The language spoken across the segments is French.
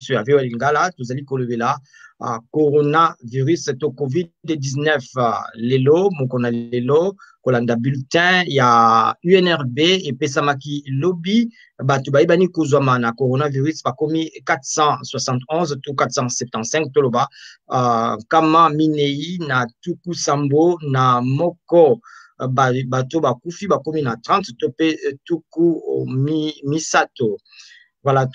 ya vio lingala tozali kolobe la coronavirus to covid-19 lelo mokona lelo kolanda bulletin ya UNRB epesamaki lobi bato bayebani kozwama na coronavirus bakomi 471 to 475 toloba kama minei na tuku sambo na moko bato bakufi bakomi na 30 to pe tuku misato. Voilà,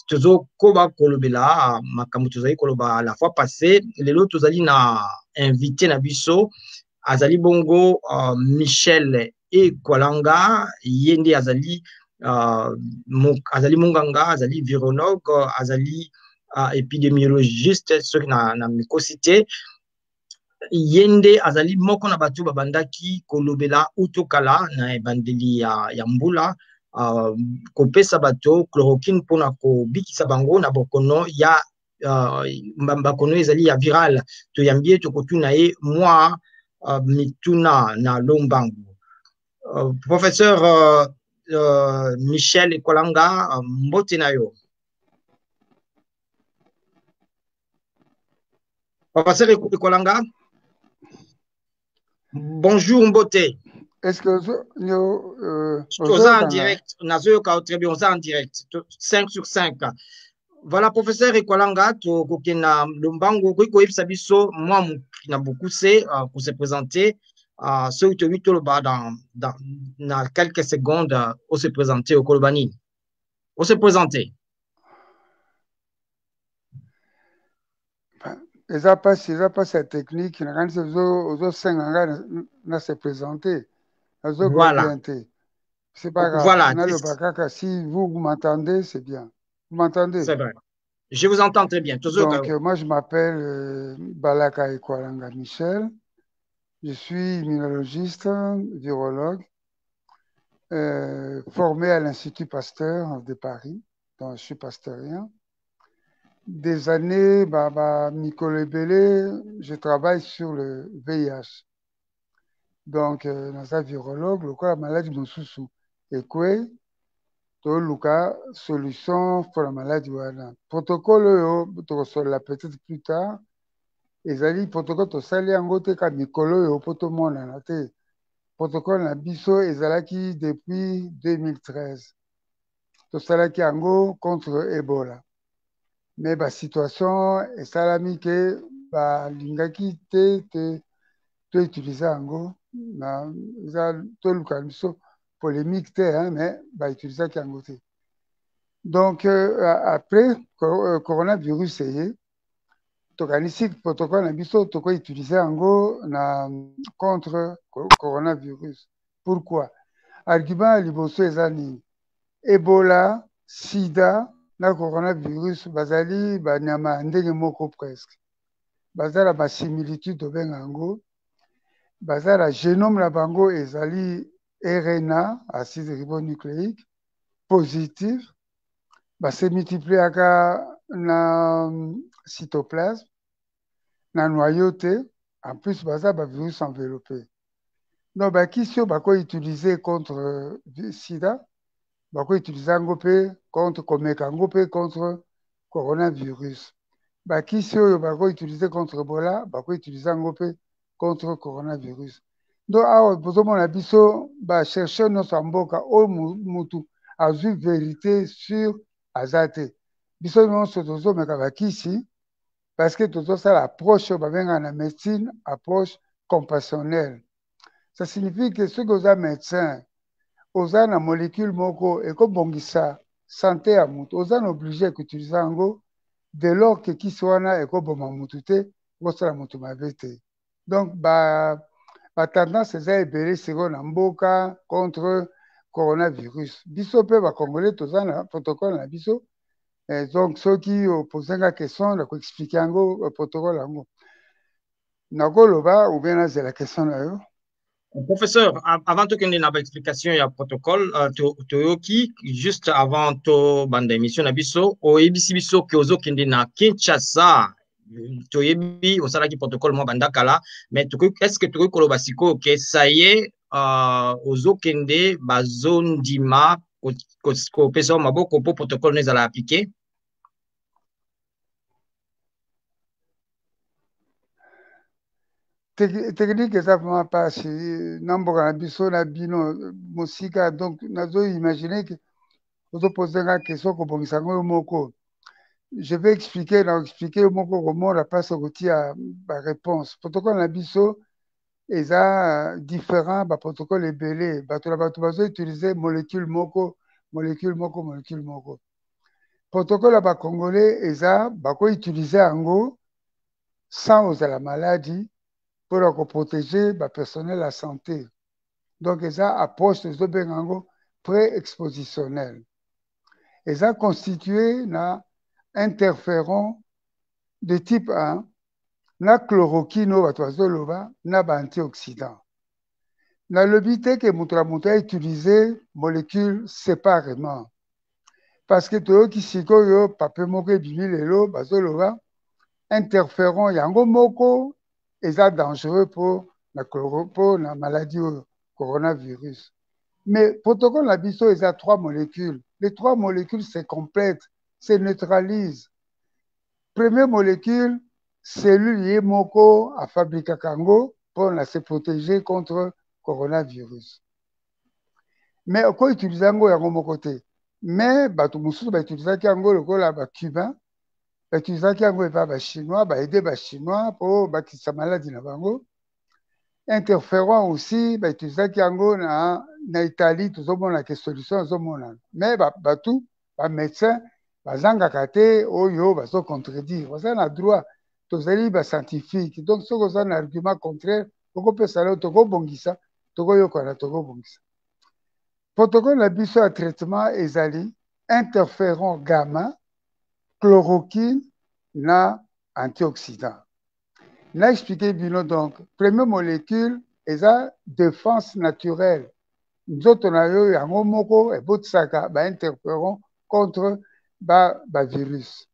tozokoba kolobela makambo tozali koloba la fois passée lelo tozali na invité na biso azali bongo Michel Ekwalanga yende azali azali monganga azali virologue azali épidémiologiste soki na mikosité yende azali moko na bato babandaki kolobela utokala na ebandeli ya mbula kopesa bato chloroquine mpona kobikisa bango na bokono ya bakono ezali ya viral toyambi ye tokotuna ye mwa mituna na lombangu. Professeur Michel Ekwalanga, mbote na yo. Professeur Ekwalanga, bonjour mbote. Est-ce que on est en direct, très bien, on est en direct, 5 sur 5. Voilà, professeur Ekwalanga, kokena lombango ko yebisa biso moi na beaucoup c'est pour se présenter ce que tu dans quelques secondes on se présenter au Kolobani. On se présenter. Eza pas cette technique na quand na se présenter. Voilà. C'est pas grave. Voilà. Si vous m'entendez, c'est bien. Vous m'entendez? C'est vrai. Je vous entends très bien. Donc, moi, je m'appelle Balaka Ekwalanga Michel. Je suis immunologiste, virologue, formé à l'Institut Pasteur de Paris. Donc, je suis pasteurien. Des années, je travaille sur le VIH. Donc, dans un virologue, la maladie de Moussoussou. Et quoi? Toluka, solution pour la maladie. Protocole, tu la peut-être plus tard. Ezali protocole to sali yango te ka mikolo yo poto mona na te. Protocole na biso ezalaki depuis 2013. To salaki yango contre Ebola. Mais ba situation esalami ke ba lingaki te to utiliser yango na toluka biso polémique te, hein, mais bah, utiliser qui en côté. Donc, après, coronavirus, le protocole a utilisé en go contre coronavirus. Pourquoi? Argument liboso ezani Ebola, Sida, na coronavirus, bazali banyama ndenge moko presque. Bazala ba similitude de bengango. Bazala génome la bango ezali RNA, acide ribonucléique, positif, se multiplie na cytoplasme, na noyauté, en plus, ça va virus enveloppé. Donc, si on va utiliser contre sida, on va utiliser contre contre coronavirus. Si on va utiliser contre Ebola, on va utiliser contre coronavirus. Donc, on a biso chercher notre mboka o mutu a vu vérité sur azate. Biso non sotozo mekabakisi parce que tout ça l'approche la médecine approche compassionnelle. Ça signifie que ceux qui sont médecins, aux na molécule moko et comme bongisa santé à mutu, aux obligé d'utiliser ango dès lors que qui soit na et comme bon mutute, vous la mutu mavete. Donc la tendance est de se mboka contre coronavirus. Biso pe ba congolais tous na protocole na biso. Donc ceux qui posent la question, la expliquer le protocole ango. Nakoloba ou bien c'est la question là. Professeur, avant de qu'on ait une explication et un protocole, Toyoki, juste avant to bande émission na biso, o ebisi biso ke ozo kende na Kinshasa. Toyebi osalaki protocole mo bandakala, mais est-ce que tu koloba siko que ça y est ozokende bazondima ko pesa maboko po protocole nous allons appliquer? technique eza vraiment mpasi na mboka na biso na bino mosika donc nazoimagine ke ozopose nga question kobongisa yango yo moko je vais expliquer na expliquer yo moko komona mpasi kotia baréponse protocole na biso eza différent baprotocole ebele bato na bato bazoutilize molécule moko molécule moko molécule moko protocole ya bacongolais eza bakoutilize yango sans ozala maladie mpona koprotege bapersonnel ya santé donc eza approche tozobenga yango pré-expositionnel eza constitué na interféron de type 1 na chloroquine oyo bato bazoloba na baantioxydant nalobi te ke moto na moto autilize molécule séparément parce que toyoki sikoyo pape moko ebimi lelo bazoloba interféron yango moko eza dangereux pour na maladie oyo coronavirus mais protocole na biso eza 3 molécules les 3 molécules se complètent se neutralisent première molécule cellule ye moko afabrikaka yango mpona se protéger contre coronavirus mais okoutilize yango moko te mais bato mosusu bautilisaki yango lokola bacubain bautilisaki yango epa bachinois baede bachinois mpo bakisa maladi na bango interféron aussi bautilisaki yango na Italie tozomonaka solution ezomonana mais bato bamédecin bazangaka te oyo bazocontredire baza na droit tozali bascientifique donc soki oza na argument contraire okopesa leo tokobongisa tokoyokana tokobongisa protocole na biso ya traitement ezali interféron gamma chloroquine na antioxydant na expliqué bino donc première molécule eza défense naturelle nzoto na yo yango moko ebotisaka bainterféron contre bavirus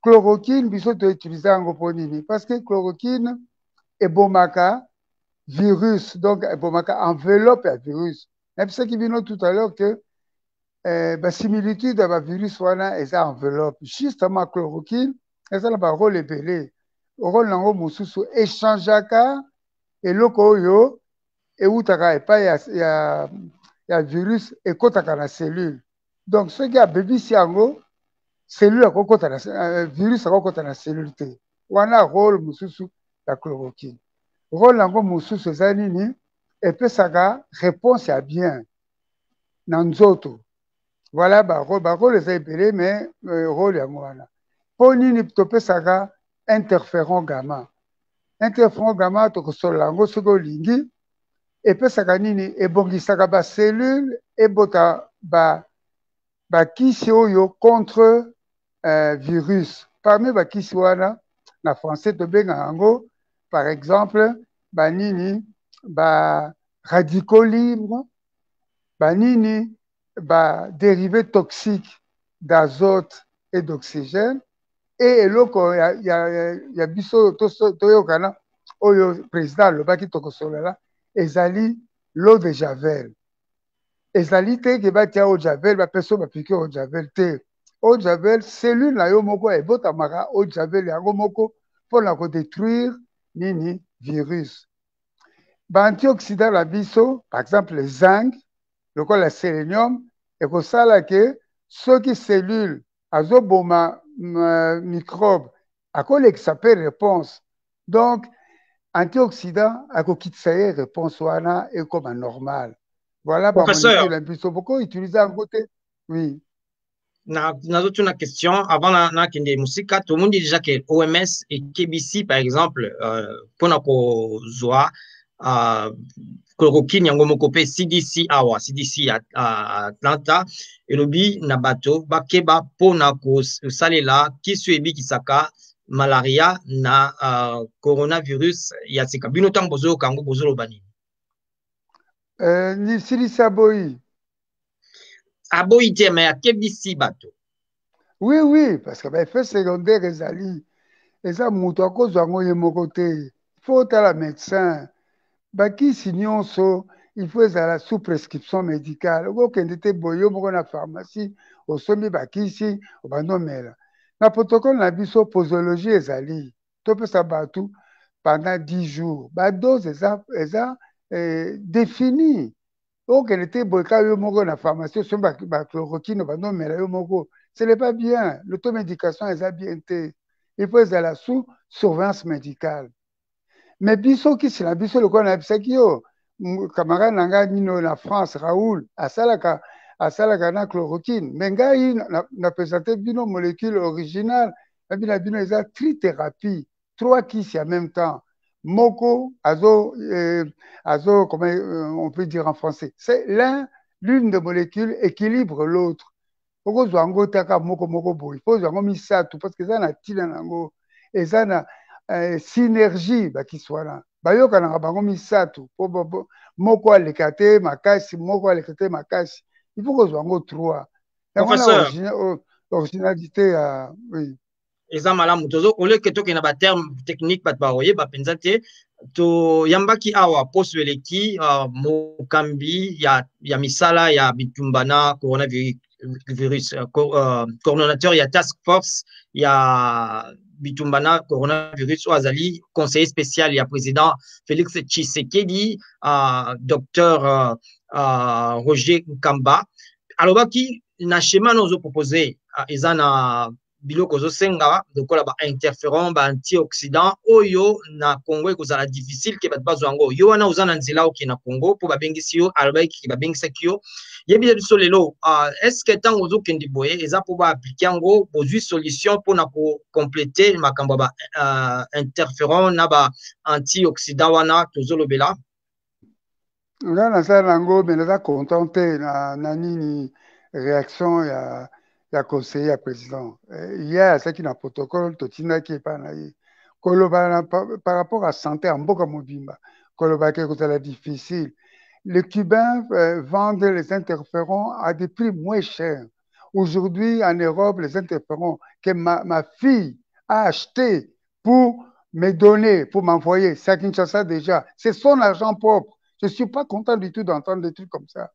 chloroquine biso toutilize yango mpo nini parce que chloroquine ebomaka virus donc ebomaka enveloppe ya virus nayebisaki bino tout à l'heure que basimilitude ya bavirus wana eza enveloppe justement chloroquine eza na barole ebele role nango mosusu echangeaka eloko oyo eutaka epai ya virus ekotaka na cellule donc soki abebisi yango cellule akokota na virus akokota na cellule te wana role mosusu ya chloroquine role nango mosusu eza nini epesaka réponse ya bien na nzoto voilà barole eza ebele mais role yango wana mpo nini topesaka interféron gamma interféron gamma tokosolola yango soki olingi epesaka nini ebongisaka bacellule ebota bakisi oyo contre virus parmi bakisi wana na français tobengaka yango par exemple banini baradicaux libres banini badérivé toxique d'azote et d'oxygène et eloko ya biso toyokana oyo président alobaki tokosolola ezali l'eau de javel ezali te ke batia eau de javel bapesa bapiki eau de javel te eau de javel cellule na yo moko ebotamaka eau de javel yango moko mpona kodétruire nini virus baantioxydant na biso par exemple zinc lokola sélénium ekosala ke soki cellule azoboma microbe akolekisa mpe réponse donc antioxydant akokitisa ye réponse wana ekoma normal voilà bamolécule na biso bokoutilize yango te oui nazotuna question avant nakende mosika tomondi déjà ke OMS ekebisi par exemple mpona kozwa chloroquine yango moko mpe CDC awa CDC Atlanta elobi na bato bakeba mpona kosalela kisi ebikisaka malaria na coronavirus ya sika bino ntango bozoyoka yango bozoloba nini nisilisi aboyi aboyi te me akebisi bato oui parce que baeffet secondaire ezali eza moto akozwa yango ye moko te fo otala médecin bakisi nyonso il faut ezala sous prescription médicale okokende te boye yo moko na pharmacie osombi bakisi obandi omela na protocole na biso posologie ezali topesa bato pendant 10 jours. La dose est définie. Donc, elle était dans la pharmacie, sur la chloroquine, ce n'est pas bien. L'automédication est bien été. Il faut être la sous surveillance médicale. Mais biso qui c'est la biso le quoi na bisaki yo camarade nanga nino na France Raoul asalaka na chloroquine mais ngai na présenté bino molécule originale na bino eza trithérapie 3 kisi en même temps moko azo comment on peut dire en français c'est l'une des molécules équilibre l'autre okozwa yango taka moko boye faut yango misato parce que eza na tina nango eza na synergie bakiswana bayokanaka bango misato po moko aleka te makasi moko aleka te makasi il faut kozwa yango 3 yango na originalité ya oui eza malamu tozo oleke toke na ba terme technique bat ba oye ba penza te to yambaki awa poso eleki mokambi ya misala ya bitumbana coronavirus coordonnateur ya task force ya bitumbana coronavirus oyo azali conseiller spécial ya président Félix Tshisekedi docteur Roger Nkamba alobaki na schéma na ozopropose eza na biloko ozosenga lokola ba interférent ba antioxydant oyo na Congo ekozala difficile ke bato bazwa yango yo wana oza na nzela oke na Congo mpo babengisi yo alobaki babengisaki yo yebi biso lelo est-ce que ntango ozokende boye eza mpo baaplike yango bozwi solution mpona kokomplete makambo ya ba interférent na ba antioxydant wana tozolobela nga nasala yango me naza content te na nini réaction ya conseiller ya président ye asalaki na protocole totindaki epai na ye koloba par rapport à santé ya mboka mobimba kolobaki ekozala difficile les Cubains vendent les interférents à des prix moins chers. Aujourd'hui, en Europe, les interférents que ma fille a acheté pour me donner, pour m'envoyer, c'est à Kinshasa déjà. C'est son argent propre. Je ne suis pas content du tout d'entendre des trucs comme ça.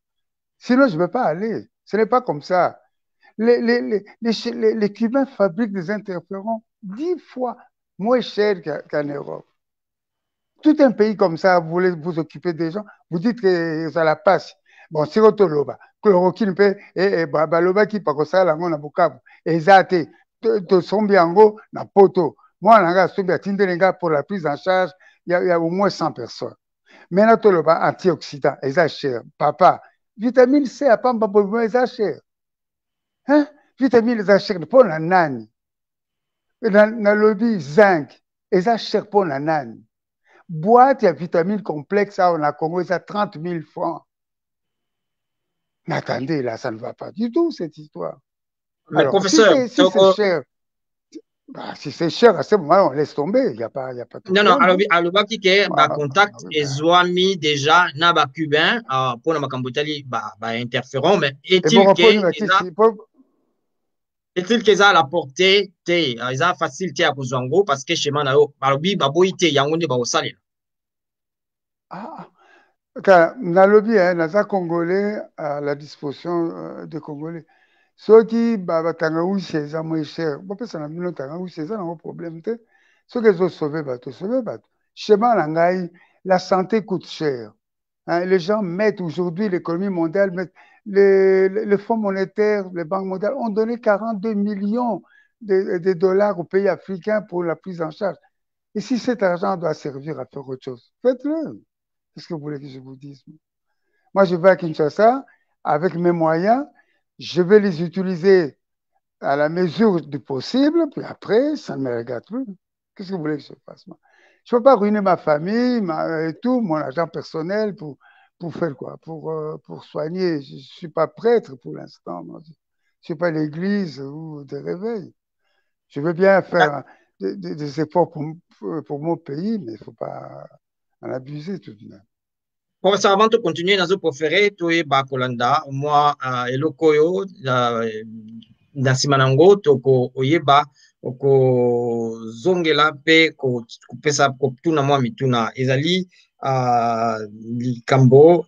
Sinon, je ne vais pas aller. Ce n'est pas comme ça. Les Cubains fabriquent des interférents 10 fois moins chers qu'en Europe. Tout un pays comme ça, vous voulez vous occuper des gens, vous dites que ça la passe. Bon, si vous avez chloroquine, baloba qui pas ça, là, on a beaucoup. Exacté. De sombiango, na poto. Moi, on sombi tindelenga pour la prise en charge, il y a au moins 100 personnes. Maintenant, tout le bas antioxydant, c'est cher. Papa, vitamine C, à pas c'est cher. Hein? Vitamine c'est cher pour la nani. Dans le lobby zinc, c'est cher pour la nani. Boîte à vitamines complexes, on a Congo, ça 30 000 francs. Mais attendez, là, ça ne va pas du tout, cette histoire. Mais alors, professeur, si c'est cher, si c'est cher, à ce moment-là, on laisse tomber. Il n'y a pas de non, non, alors, contact ezwami déjà na ba cubain pour na makambotali ba interférent, mais est-il que ça à la portée te eza facile te ya kozwa ngo parce que chez manayo balobi baboyi te yango nde bakosalela nalobi naza congolais à la disposition des congolais soki batangawisi eza moins cher bopesa na bino tangawisi eza nango problème te soki ezosauve bato schéma na ngai la santé coûte cher. Les gens mettent aujourd'hui, l'économie mondiale, le Fonds monétaire, les banques mondiales ont donné 42 millions de dollars aux pays africains pour la prise en charge. Et si cet argent doit servir à faire autre chose, faites-le. Qu'est-ce que vous voulez que je vous dise? Moi, je vais à Kinshasa avec mes moyens, je vais les utiliser à la mesure du possible, puis après, ça ne me regarde plus. Qu'est-ce que vous voulez que je fasse? Je ne peux pas ruiner ma famille et tout, mon argent personnel pour faire quoi? Pour soigner. Je ne suis pas prêtre pour l'instant. Je ne suis pas l'église ou des réveils. Je veux bien faire des efforts pour mon pays, mais il ne faut pas en abuser tout de même. Professeur, avant de continuer, nous préféré toi Bakolanda, moi Elokoyo, na simanango toko oyeba oko zongela pe ko pesa koptuna mwa mituna ezali likambo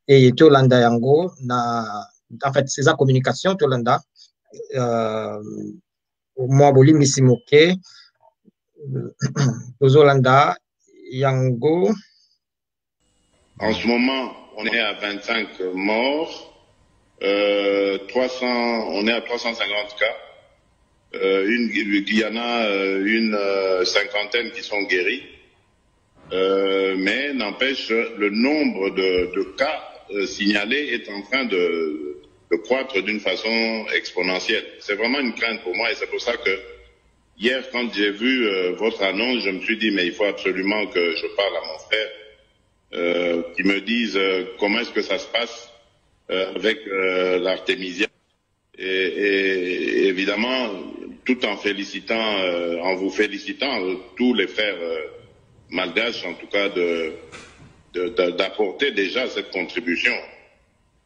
et tolanda yango na en fait c'est ça communication tolanda moi bolimbisi moke tozolanda Yango. En ce moment, on est à 25 morts, 300, on est à 350 cas. Il y en a une cinquantaine qui sont guéris. Mais n'empêche, le nombre de cas signalés est en train de croître d'une façon exponentielle. C'est vraiment une crainte pour moi et c'est pour ça que hier, quand j'ai vu votre annonce, je me suis dit, mais il faut absolument que je parle à mon frère, qui me dise comment est-ce que ça se passe avec l'artémisia. Et évidemment, tout en félicitant, en vous félicitant, tous les frères malgaches, en tout cas, d'apporter déjà cette contribution.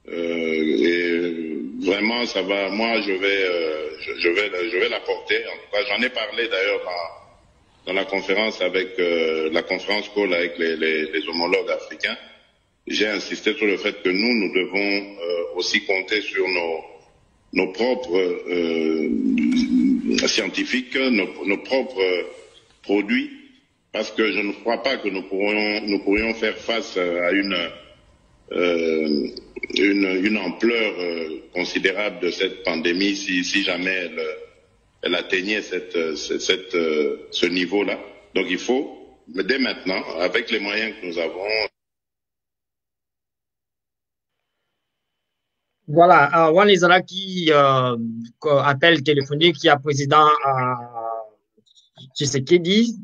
Et vraiment, ça va. Moi, je vais l'apporter. En tout cas, j'en ai parlé d'ailleurs dans la conférence avec la conférence call avec les homologues africains. J'ai insisté sur le fait que nous devons aussi compter sur nos propres scientifiques, nos propres produits, parce que je ne crois pas que nous pourrions faire face à une ampleur considérable de cette pandémie si jamais elle atteignait ce niveau-là. Donc il faut, dès maintenant, avec les moyens que nous avons. Voilà, Wan Izalaki, appel téléphonique qui a président Tshisekedi,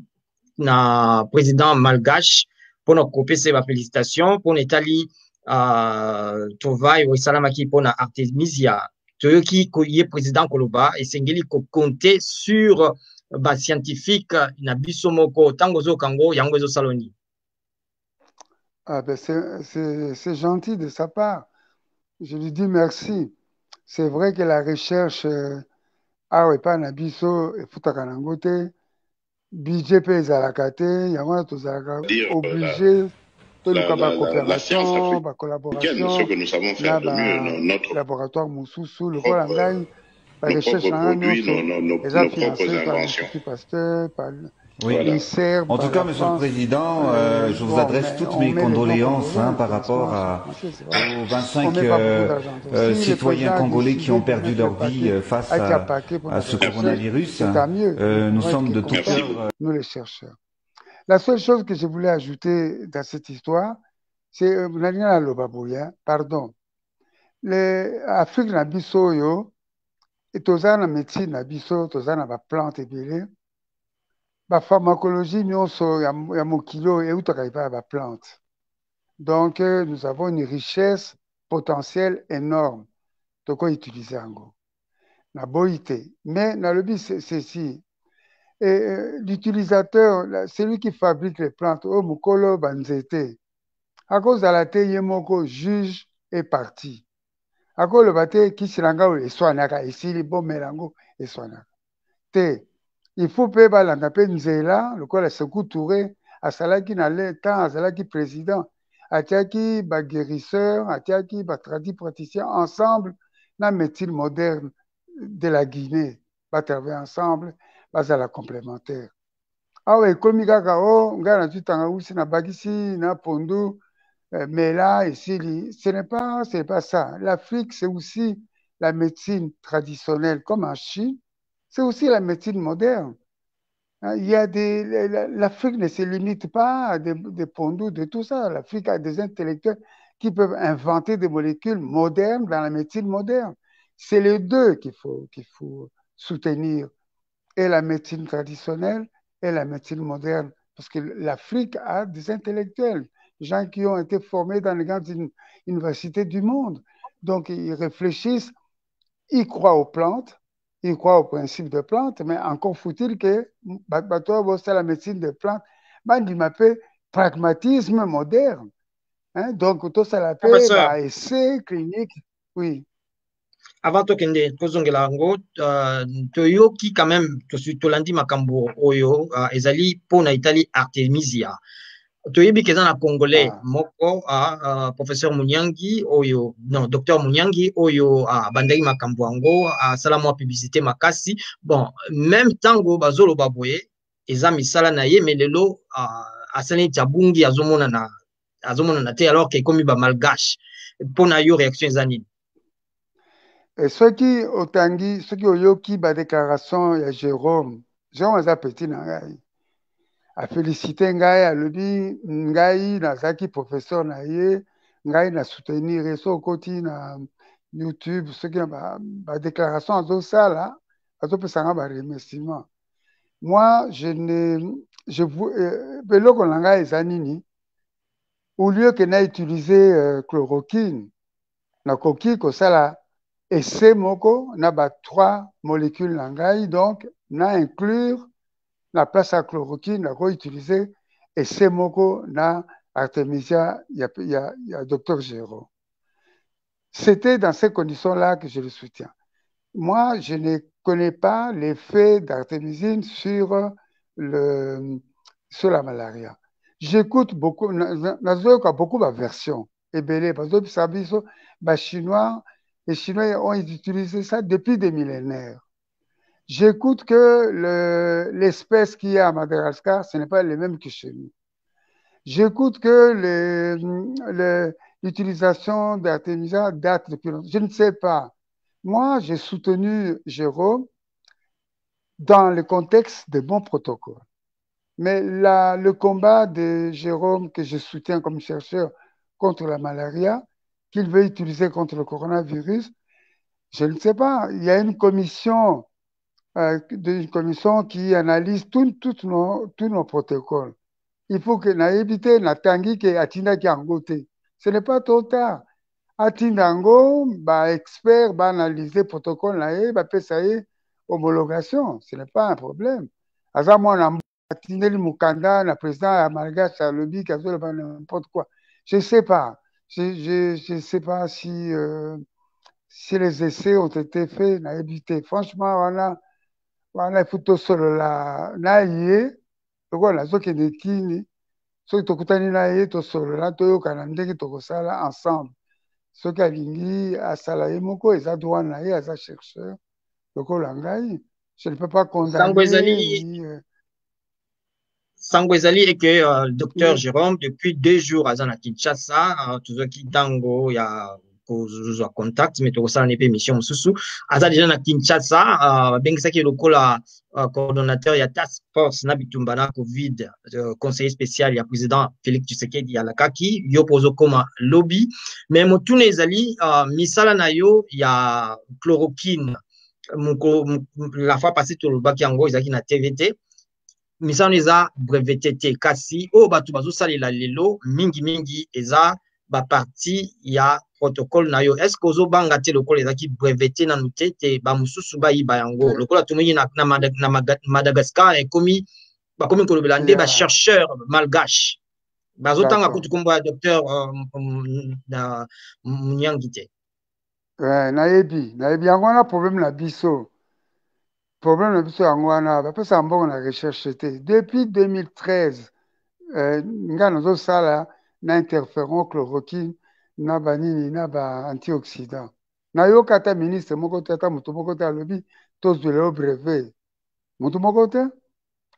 na président malgache, pour nous couper ses félicitations, pour Nathalie Tova et Salamaki pour na Artemisia, qui est président Koloba, et Sengeli compter sur les scientifiques, na Bisomoko, Tangozo Kango, Yangozo Saloni. Ah ben c'est gentil de sa part. Je lui dis merci. C'est vrai que la recherche a pas na biso et futaka nangote budget pe ezalaka te yango tozalaka obligé toluka coopération collaboration ce que nous savons faire de mieux, notre laboratoire mosusu lokola ngai la recherche na nyonso eza financé par l'Institut Pasteur par oui. En tout cas, Monsieur le Président, je vous adresse toutes mes condoléances par rapport aux 25 citoyens congolais qui ont perdu leur vie face à ce coronavirus. Nous sommes de tout cœur. Nous les chercheurs. La seule chose que je voulais ajouter dans cette histoire, c'est pardon. L'Afrique na biso yo, et toza na médecine na biso, toza na ba plante ebele. La pharmacologie, nyonso ya mokilo eutaka epai ya plante. Donc, nous avons une richesse potentielle énorme. Donc, on utilise yango. Na boite. Mais, na lobi, c'est ceci. L'utilisateur, celui qui fabrique les plantes, oh, mukolo banzete. À cause de la yemoko, juge est parti. À cause de la bate, qui s'ilanga ou eswanaka, ici, les bons mélango, eswanaka. Te. Il faut payer la nzela, le quoi la Sékou Touré, à Salaki na le temps, à Salaki président, à Tiaki, ba guérisseur, à Tiaki, ba praticien, ensemble, la médecine moderne de la Guinée, va travailler ensemble, va à la complémentaire. Ah oui, comme il y a on a tout en na bagisi, na pondu, mais là, ici, ce n'est pas ça. L'Afrique, c'est aussi la médecine traditionnelle, comme en Chine. C'est aussi la médecine moderne. Il y a l'Afrique ne se limite pas à des pondous, de tout ça. L'Afrique a des intellectuels qui peuvent inventer des molécules modernes dans la médecine moderne. C'est les deux qu'il faut soutenir, et la médecine traditionnelle et la médecine moderne. Parce que l'Afrique a des intellectuels, des gens qui ont été formés dans les grandes universités du monde. Donc, ils réfléchissent, ils croient aux plantes, ils croient au principe de plantes, mais encore faut-il que c'est la médecine de plantes, il m'appelle pragmatisme moderne. Hein? Donc, tout ça l'appelle essai clinique. Oui. Avant de kozongela ngo toyoki quand même tolandi makambo oyo ezali pona Italie Artemisia. Toyebi keza na congolais moko professeur Munyangi oyo non docteur Munyangi oyo bandaki makambo yango asala mwa publicité makasi. Bon, même tango bazolo baboye eza misala na ye mais lelo asali tabungi azomona na te alors que comme ba malgache pour na yo réaction zanini. Et ceux qui oyoki ba déclaration ya Jérôme aza petit na ngai a félicité ngai alobi ngai nazaki professeur na ye ngai na soutenir so koti na YouTube ceux qui ba déclaration azosala azopesanga ba remerciement. Moi beloko na ngai eza nini au lieu que na utiliser chloroquine nakoki kosala essai moko na ba 3 molécules na ngai donc na inclure la place à chloroquine nako utiliser essai moko na Artemisia ya Dr Jérôme. C'était dans ces conditions-là que je le soutiens. Moi, je ne connais pas l'effet d'artémisine sur la malaria. J'écoute beaucoup, beaucoup de versions. Et les Chinois ont utilisé ça depuis des millénaires. J'écoute que l'espèce qu'il y a à Madagascar, ce n'est pas le même que chez nous. J'écoute que l'utilisation d'artémisia date depuis longtemps. Je ne sais pas. Moi, j'ai soutenu Jérôme dans le contexte de bons protocoles. Mais le combat de Jérôme, que je soutiens comme chercheur contre la malaria, qu'il veut utiliser contre le coronavirus, je ne sais pas. Il y a une commission qui analyse tous nos protocoles. Il faut que na éviter na tangi que atinda ki angote. Ce n'est pas trop tard. Atindango, ba expert, ba analyser protocole na ye, ba pesaye homologation. Ce n'est pas un problème. Aza moi na atindeli mukanda na président ya malgache à lobby qui a fait n'importe quoi. Je ne sais pas. Je sais pas si les essais ont été faits na éviter. Franchement, il faut tout seul là na yé. Voilà, ce qui est kini, ce qui tokutani na ye to solo la to yokana ndenge tokosala ensemble. Ce qui a lingi à salaye moko eza droit na ye eza chercheur. Lokola ngai, je ne peux pas condamner. Sangwezali est que le docteur Jérôme depuis 2 jours à Kinshasa, tout ce qui tango ya kozwa contact mais tokosala na pe mission mosusu aza déjà na Kinshasa bengisaki lokola coordonnateur ya task force na bitumba na covid conseiller spécial ya président Félix Tshisekedi ya lakaki yo pozo koma lobby mais motuna ezali misala na yo ya chloroquine la fois passée tolobaki yango ezaki na TVT misala eza breveté te kasi o bato bazosalela lelo mingi eza ba parti ya protocole na yo est-ce que ozobanga te lokola ezaki breveté na nute te ba mususu bayiba yango lokola tumenyi na Madagascar ekomi bakomi kolobela nde ba chercheur malgache bazotanga kutu kombo ya docteur Munyangi te nayebi yango wana problème na biso yango wana bapesa mbongo na recherche te depuis 2013 nga nazosala na interféron chloroquine na banini na ba antioxydant nayoka ata ministre moko te ata moto moko te alobi tozwi lelo brevet moto moko te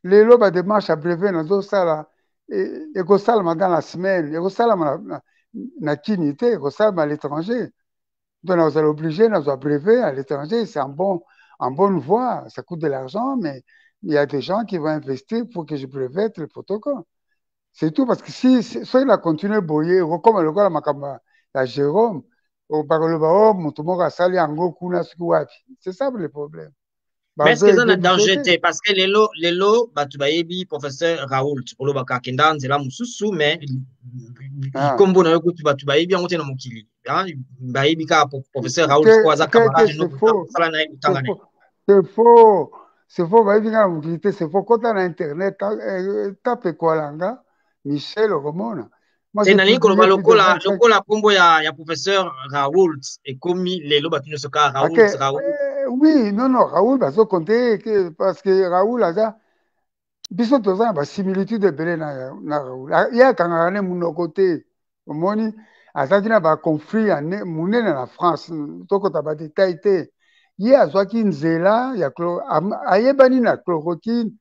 lelo badémarche ya brevet nazosala ekosalama dans la semaine ekosalama na kini te ekosalama à l'étranger donc nazala obligé nazwa brevet à l'étranger c'est en bonne voie ça coûte de l'argent mais il y a des gens qui vont investir pour que je brevette le protocole. C'est tout, parce que si il a continué boyer, comme le gars la Jérôme, c'est ça le problème. Mais est-ce que ça a un danger? Parce que lelo, batubayebi, professeur Raoult, olobaka kenda nzela mususu, mais kombo na yokutu batubayebi yango te na mokili. Bayebi ka professeur Raoult kwa za camarade no sala na yutanga na. C'est faux, bayebi na mokili te, c'est faux. Quand on a internet, tape kwa langa. Michel Romona. Et nani koloba lokola kombo ya professeur Raoult et komi lelo batu soka Raoult. Oui, non, Raoult bazo compter parce que Raoult aza biso toza ba similitude de belé na Raoult. Ya kangane munoko te. Omoni azaki na ba conflit munene na France. Toko ta ba détail te. Ye azwaki nzela ya ayebani na chloroquine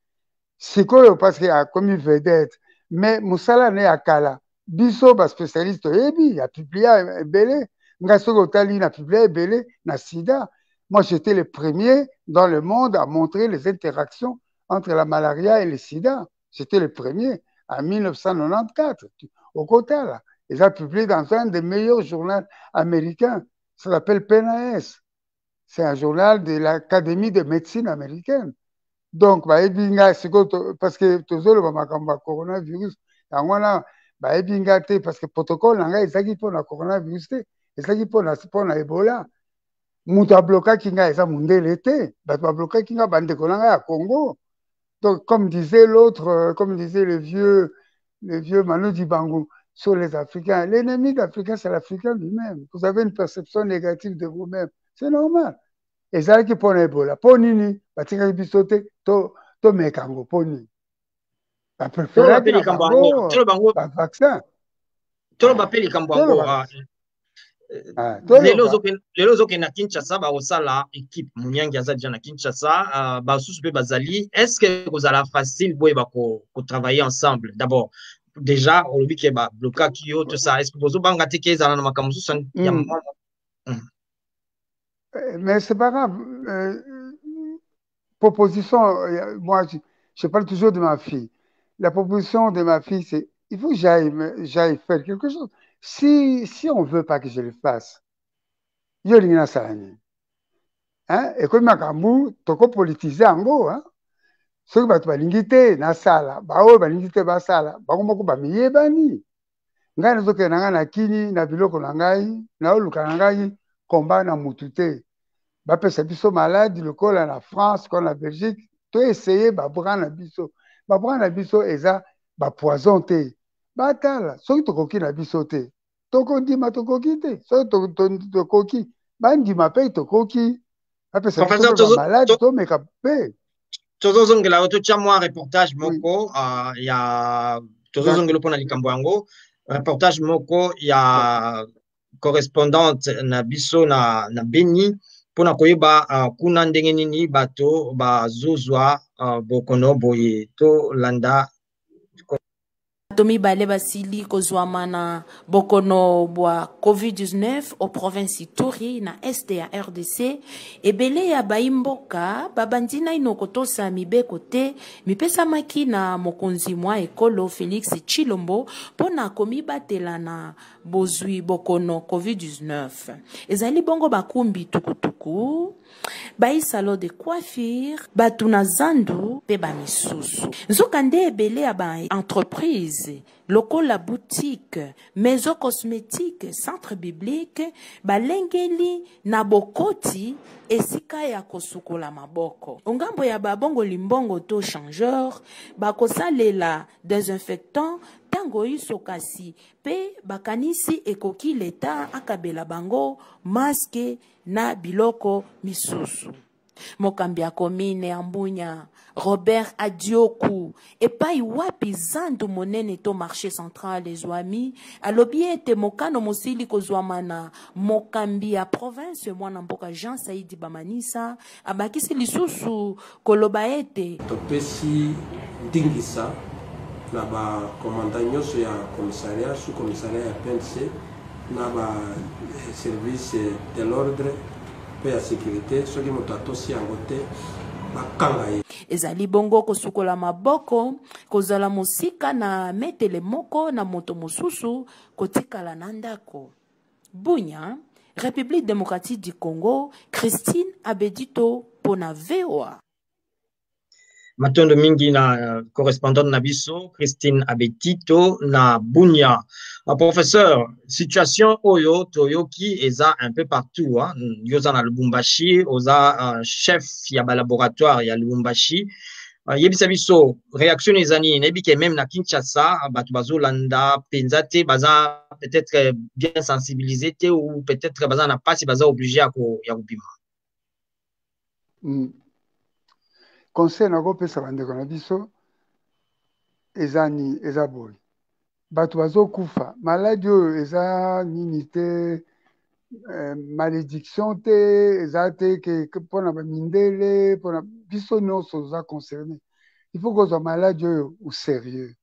sikoyo parce que a commis vedette. mais mosala ne ya kala biso baspécialiste oyebi ya publia ebele ngai soki otali na publia ebele na sida. Moi j'étais le premier dans le monde à montrer les interactions entre la malaria et le sida. J'étais le premier en 1994 au Kotala. Ils ont publié dans un des meilleurs journaux américains. Ça s'appelle PNAS. C'est un journal de l'Académie de médecine américaine. Donc, parce que toujours le coronavirus, parce que le protocole, c'est pour le coronavirus, c'est pour Ebola. Mutu abloka kinga eza mundele te, bato babloka kinga bandeko nanga ya Congo. Donc, comme disait l'autre, comme disait le vieux Manu Dibango sur les Africains, l'ennemi d'Africain, c'est l'Africain lui-même. Vous avez une perception négative de vous-même. C'est normal. Et ça qui pone Ebola. Ponini, batika bisote, to mekango, poni. Ba préféré que ba vaccin. Tolo bapeli kambango. lelo ozokende na Kinshasa bakosala équipe Munyangi aza déjà na Kinshasa basusu mpe bazali. Est-ce que kozala facile boyeba kotravailler ensemble? D'abord déjà olobi ke bablokaki yo to ça, est-ce que bozobanga te ke ezala na makambo mosusu ya mais c'est pas grave. Proposition, moi je parle toujours de ma fille. La proposition de ma fille, c'est il faut que j'aille faire quelque chose. Si on ne veut pas que je le fasse, yo lingina salani. Hein? Et comme makambu, toko politiser ango, hein? Soki bato balingi te na sala, baoyo balingi te basala, bango moko bamiyebani. Ngai nazokende na ngai na kini na biloko na ngai, na oluka na ngai komba na mutu te. Bapesa biso maladi lokola na France, comme na Belgique, to essayer babra na biso. Babra na biso eza ba poison te. Batala, soki tokoki na biso te. Tokondima tokoki te. Soki tokoki, bandima pe tokoki. Bapesa biso maladi to meka pe. tozozongela yo totya mwa reportage moko ya tozozongela mpona likambo yango reportage moko ya correspondante na biso na Beni mpona koyeba kuna ndenge nini bato bazozwa bokono boye tolanda mibale basili kozwama na bokono bwa COVID-19 au province Ituri na este ya RDC. Ebele ya baimboka babandi naino kotosa mibeko te mipesamaki na mokonzi mwa ekolo Félix Tshilombo mpona komibatela na bozwi bokono COVID-19. Ezali bongo bakumbi tukutuku baisalo de coiffure batuna zandu pe bamisusu nzokande ebele ya ba entreprise lokola boutique maison cosmétique centre biblique balengeli na bokoti esika ya kosukola maboko ongambo ya babongo limbongo to changeur bakosalela désinfectant tango isokasi pe bakanisi ekoki leta akabela bango masque na biloko misusu. Mokambi ya komine ya Mbunya Robert Adioku epai wapi zandu monene to marché central ezwami alobi ete mokano mosili kozwama na mokambi ya province mwana mboka Jean Saidi Bamanisa abakisi lisusu koloba ete topesi ndingisa na ba commandant nyonso ya commissariat sous commissariat ya PNC na ba service de l'ordre pe ya sécurité soki moto atosi yango te bakanga ye. Ezali bongo kosukola maboko kozala mosika na metele moko na moto mosusu kotikala na ndako. Bunya, République démocratique du Congo, Christine Abedito pona VOA. Matondo mingi na correspondante na biso Christine Abetito na Bunya. Professeur, situation oyo toyoki eza un peu partout hein. Yoza na Lubumbashi, oza chef ya ba laboratoire ya Lubumbashi. Yebisa biso réaction ezani nebi ke même na Kinshasa batu bazolanda penza te baza peut-être bien sensibilisé te ou peut-être baza na pasi baza obligé ya kubima. Conseil na kopesa bandeko na biso eza boy bato bazokufa maladi oyo eza nini te malédiction te eza te ke mpona bamindele mpona biso nyonso oza concerné il faut kozwa maladi oyo au sérieux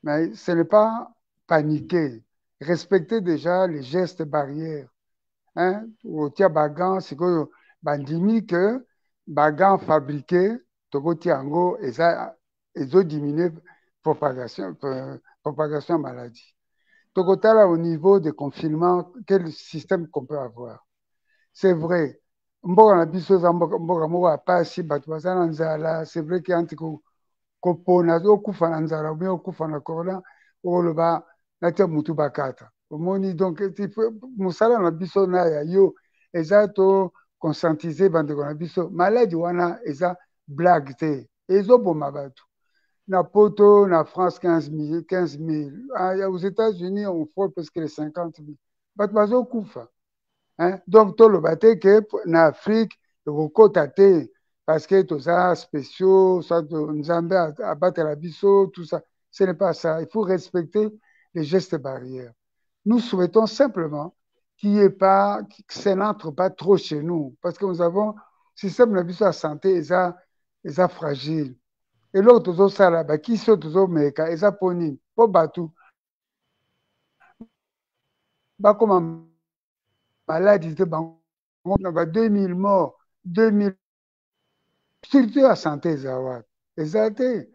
Mais ce n'est pas paniquer. Respecter déjà les gestes barrières. Hein? Otia bagan, c'est que bandimi que bagan fabriqué, tokoti ango, ils ont diminué propagation maladie. Tokotala au niveau des confinements, quel système qu'on peut avoir? C'est vrai. Mboka na biso za mboka moko apasi bato baza na nzala, c'est vrai que anti kopona okufa na nzala bien okufa na corona oloba natia mutu bakata omoni donc mosala na biso na ya yo eza to conscientiser bandeko na biso maladi wana eza blague te ezoboma bato na poto na France 15 000 aux États-Unis on frôle presque les 50 000 bato bazokufa hein? Donc toloba te ke na Afrique ekokota te parce que tous ça spéciaux, soit Nzambe abattre biso, tout ça. Ce n'est pas ça. Il faut respecter les gestes barrières. Nous souhaitons simplement qu'il n'y ait pas, que ça n'entre pas trop chez nous, parce que nous avons le système de la santé est fragile. Et l'autre, tout ça là, qui sont tous meka, ils poni, pas batou. Bah comme maladie de on a 2000 morts, 2000 surtout la santé zawa ezate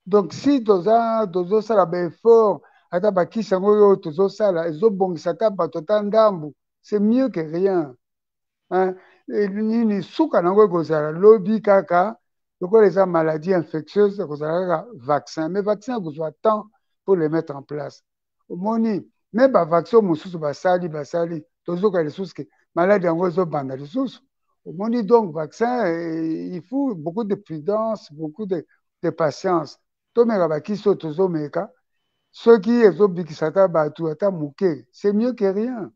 donc si tozosala baeffort ata bakisi yango oyo tozosala ezobongisa ata bato ata ndambu c'est mieux que rien hein? Nini suka nango ekozala lobi kaka lokola eza maladie infectieuse ekozala kaka vaccin mais vaccin ekozwa temps pour le mettre en place omoni me bavaccin mosusu basali tozoka lisusu ke maladi yango ezobanda lisusu. Donc, vaccin, il faut beaucoup de prudence, beaucoup de patience. Ceux qui c'est mieux que rien.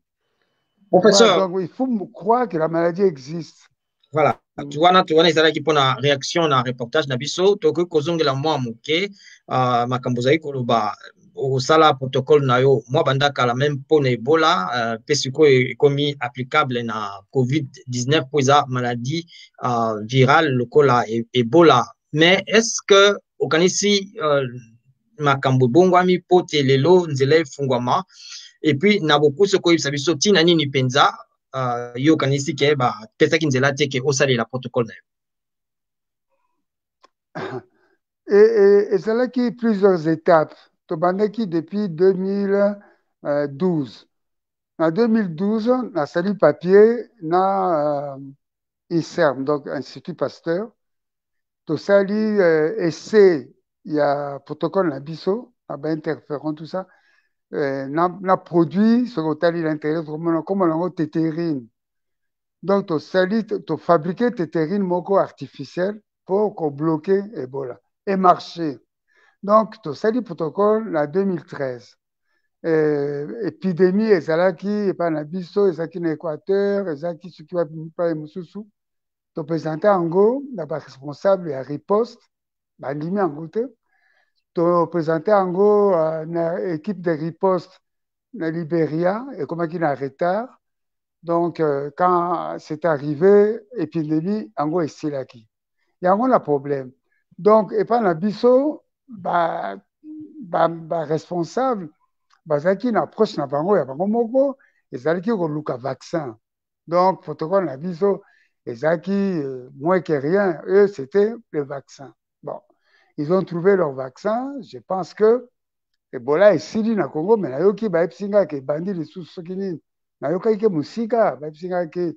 Professeur, donc, il faut croire que la maladie existe. Voilà. Tu vois, ezalaki mpona réaction na reportage na biso tokoki kozongela mwa moke makambo ozali koloba osala protocole na yo mwa banda kala même mpona Ebola mpe sikoyo ekomi applicable na COVID-19 mpo eza maladie virale lokola Ebola. Mais est-ce que okanisi makambo ebongwami mpo te lelo nzela efungwama et puis na beaucoup soki oyebisa biso ntina nini mpenza yo kanisi ke ba pesaki nzela te ke osalela protocole na yo et ezalaki plusieurs étapes tobandaki depuis 2012 en 2012 nasali papier na INSERM donc Institut Pasteur tosali essai ya protocole na biso na bainterférent tout ça na produit soki otali l'intérieur komona yango tétérine donc tofabrike tétérine moko artificielle pour kobloke Ebola et marcher donc tosali protocole na 2013 épidémie ezalaki epai na biso ezalaki na Équateur ezalaki soki bapai mosusu topresente yango na baresponsable ya riposte bandimi yango te topresente yango na équipe de riposte na Libéria ekomaki na retard donc quand c'est arrivé épidémie yango esilaki yango na problème donc epai na biso responsable bazalaki na approche na bango ya bango moko ezalaki koluka vaccin donc protocole na biso ezalaki moins que rien eux c'était le vaccin bon ils ont trouvé leur vaccin je pense que Ebola esili na Congo mais nayoki bayebisi nga ke ebandi lisusu soki nini nayokaki ke mosika bayebisi nga ke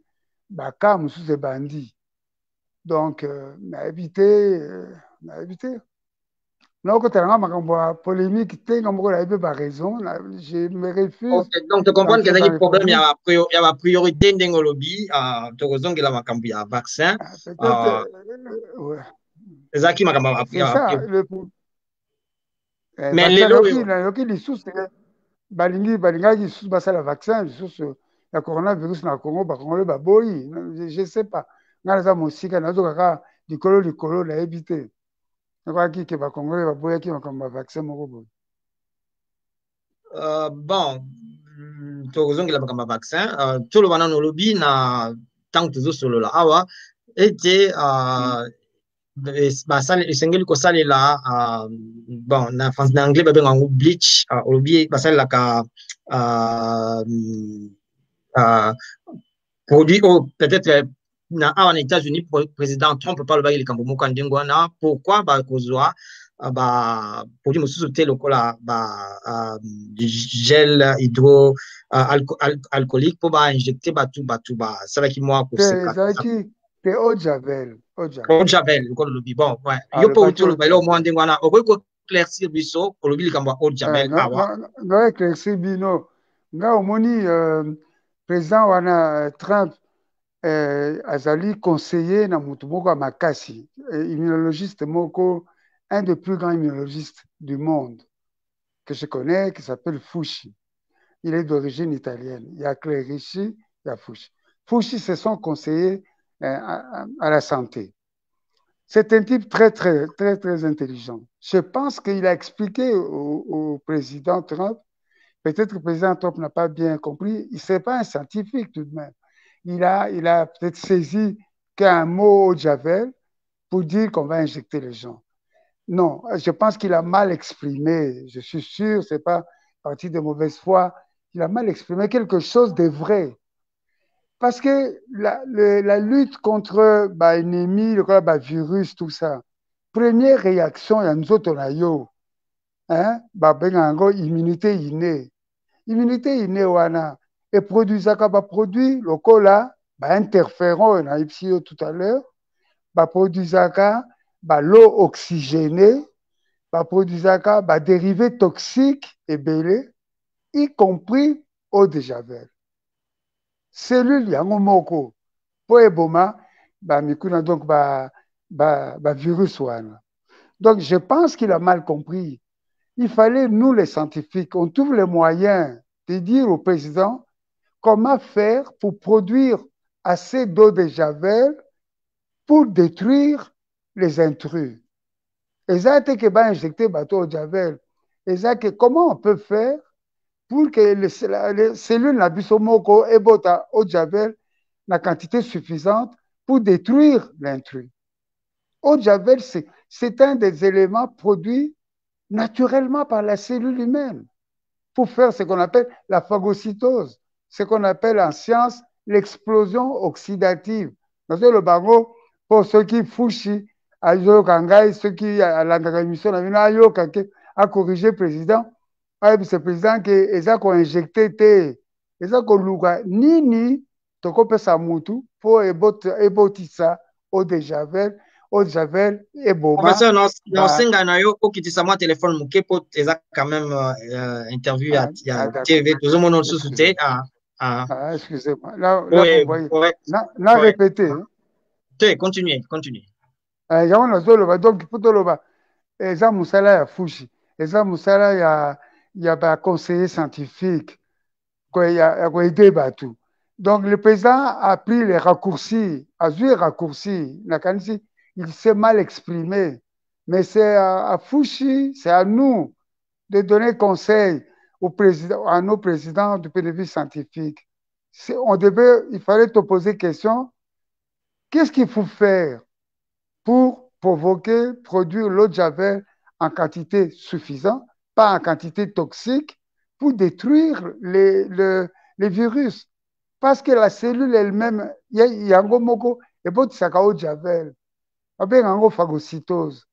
baka mosusu ebandi donc nayebi te naokotalanga makambo ya polémique te nga moko nayebi baraison je me refuse donc tu comprends que ezalaki problème ya bapriorité ndenge olobi tokozongela makambo ya vaccin ezalaki makambo mais nayoki lisusu balingaki lisusu basala vaccin lisusu ya coronavirus na Congo bakongole baboyi je sais pas nga naza mosika nazokaka likolo nayebi te nakoki ke bakongole baboyaki makambo ya vaccin moko boye bon tokozongela makambo ya vaccin toloba nano olobi na ntango tozosolola awa ete esengeli kosalela bon na France na anglais babenga yango bleach olobi basalelaka produit peut-être na awa na États-Unis président Trump palobaki likambo moko ndenge wana pourquoi bakozwa produit mosusu te lokola gel hydroalcoolique mpo bainjecte batu basalaki mwa koseka te eau de javel lokola olobi bon yo mpo outi oloba eloko mwa ndenge wana okoki koéclaircir biso olobi likambo ya eau de javel awa nga éclaircir bino nga omoni président wana Trump azali conseiller na mutu moko ya makasi immunologiste moko un des plus grands immunologistes du monde que je connais qui s'appelle Fauci. Il est d'origine italienne. Il y a Clerici, il y a Fauci. Fauci, c'est son conseiller à la santé. C'est un type très, très, très, très intelligent. Je pense qu'il a expliqué au président Trump, peut-être que le président Trump n'a pas bien compris, il n'est pas un scientifique tout de même. Il a peut-être saisi qu'un mot au javel pour dire qu'on va injecter les gens. Non, je pense qu'il a mal exprimé. Je suis sûr, ce n'est pas parti de mauvaise foi. Il a mal exprimé quelque chose de vrai. Parce que la lutte contre l'ennemi, le virus, tout ça, première réaction, il y a nous autres, on a yo. Immunité innée. Immunité innée, wana. Et produisaka produit, le cola, interféron, on a eu tout à l'heure, produisaka l'eau oxygénée, produisaka dérivés toxiques et belés, y compris eau de javel. Cellules yango moko po eboma mikuna donc virus wana. Donc je pense qu'il a mal compris. Il fallait, nous les scientifiques, on trouve les moyens de dire au président comment faire pour produire assez d'eau de javel pour détruire les intrus. Et ça que injecter bateau de javel. Et ça que comment on peut faire pour que les cellules nabisomoko ebota eau de javel na quantité suffisante pour détruire l'intrus. Eau de javel, c'est un des éléments produits naturellement par la cellule humaine pour faire ce qu'on appelle la phagocytose, ce qu'on appelle en science l'explosion oxydative. Parce que le bango, pour ceux qui fouchent, ceux qui à l'émission a corrigé le président, c'est le président qui est injecté, ils ont nini, toko sa mutu, pour ebotisa eau de javel et bon. Professeur, non, senga na yo okitisa moi téléphone muke po eza quand même interview à TV tout le monde sous soutien excusez-moi. Là vous voyez. Là répétez. Continuez. Yaona zolo donc pour toloba eza musala ya fushi, eza musala ya conseiller scientifique quoi ya aider batu. Donc le président a pris les raccourcis, il s'est mal exprimé. Mais c'est à Fauci, c'est à nous de donner conseil à nos présidents du point de vue scientifique. Il fallait te poser question, qu'est-ce qu'il faut faire pour produire l'eau de javel en quantité suffisante, pas en quantité toxique, pour détruire les virus. Parce que la cellule elle-même, il y a un moko, et bon, ça eau de javel. Il y a une phagocytose.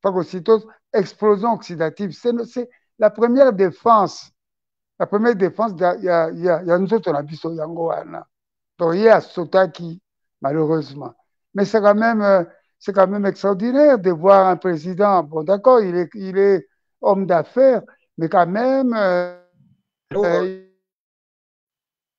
Phagocytose, explosion oxydative. C'est la première défense. La première défense, il y a nous autres, on a biso yango wana. Donc, il y a Sotaki, malheureusement. Mais c'est quand même extraordinaire de voir un président. Bon, d'accord, il est homme d'affaires, mais quand même,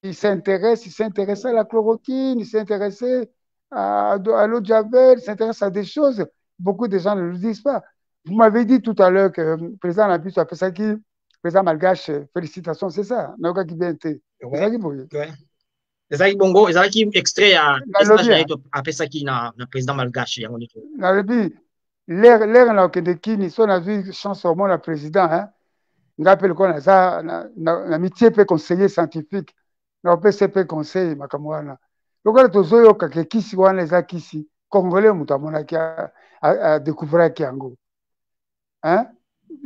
il s'intéresse à la chloroquine, il s'intéressait à l'eau de javel, il s'intéresse à des choses. Beaucoup de gens ne le disent pas. Vous m'avez dit tout à l'heure que le président a pu appeler ça qui, président malgache, félicitations, c'est ça. N'a qui bien été. ezalaki bongo ezalaki extrait ya message na yetu apesaki na président malgache yango nito nalobi l'air na okende kini so nazwi chance omona président nga mpe lokola naza na mitie mpe conseiller scientifique na opesa mpe conseil makambo wana lokola tozoyoka ke kisi wana eza kisi Congolais mutamona qui a découvert Kiango. Hein?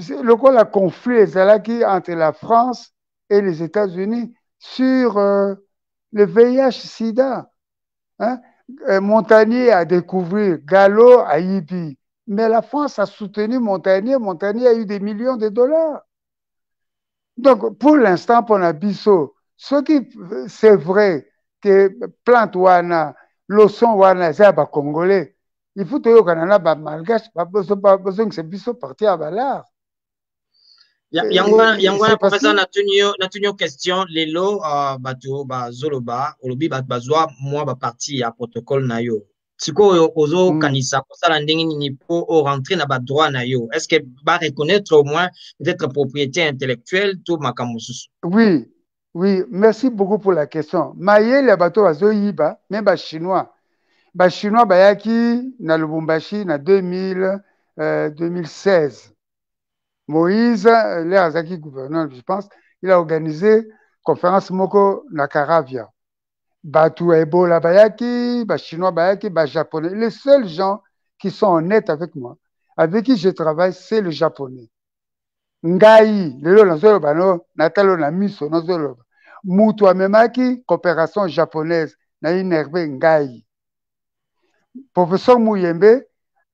Le quoi, la conflit est là qui entre la France et les États-Unis sur le VIH-Sida. Hein? Montagnier a découvert, Gallo a Yibi. Mais la France a soutenu Montagnier. Montagnier a eu des millions de dollars. Donc, pour l'instant, pour Nabiso, ce qui c'est vrai que plante wana, le son wana, c'est un Congolais. Il faut que le Canada soit malgache, pas besoin que c'est biso parti à Valar. Yangwana professeur natunyo question lelo bato bazoloba olobi bato bazwa mwa ba parti ya protocole na yo. Sikoyo ozo kanisa kosala ndenge nini po o rentrer na ba droit na yo. Est-ce que ba reconnaître au moins peut-être propriété intellectuelle tout makambo susu? Oui, oui, merci beaucoup pour la question. Mayele ya bato bazo yiba même ba chinois. Ba chinois bayaki na Lubumbashi na 2016. Moïse, l'Azaki gouverneur, je pense, il a organisé conférence moko na Caravia. Batu Ebola bayaki, ba chinois bayaki, ba japonais. Les seuls gens qui sont honnêtes avec moi, avec qui je travaille, c'est le japonais. Ngai, lelo nazolo bano, natalo na miso nazolo. Mutu amemaki coopération japonaise na inerbe Ngai. Professeur Mouyembe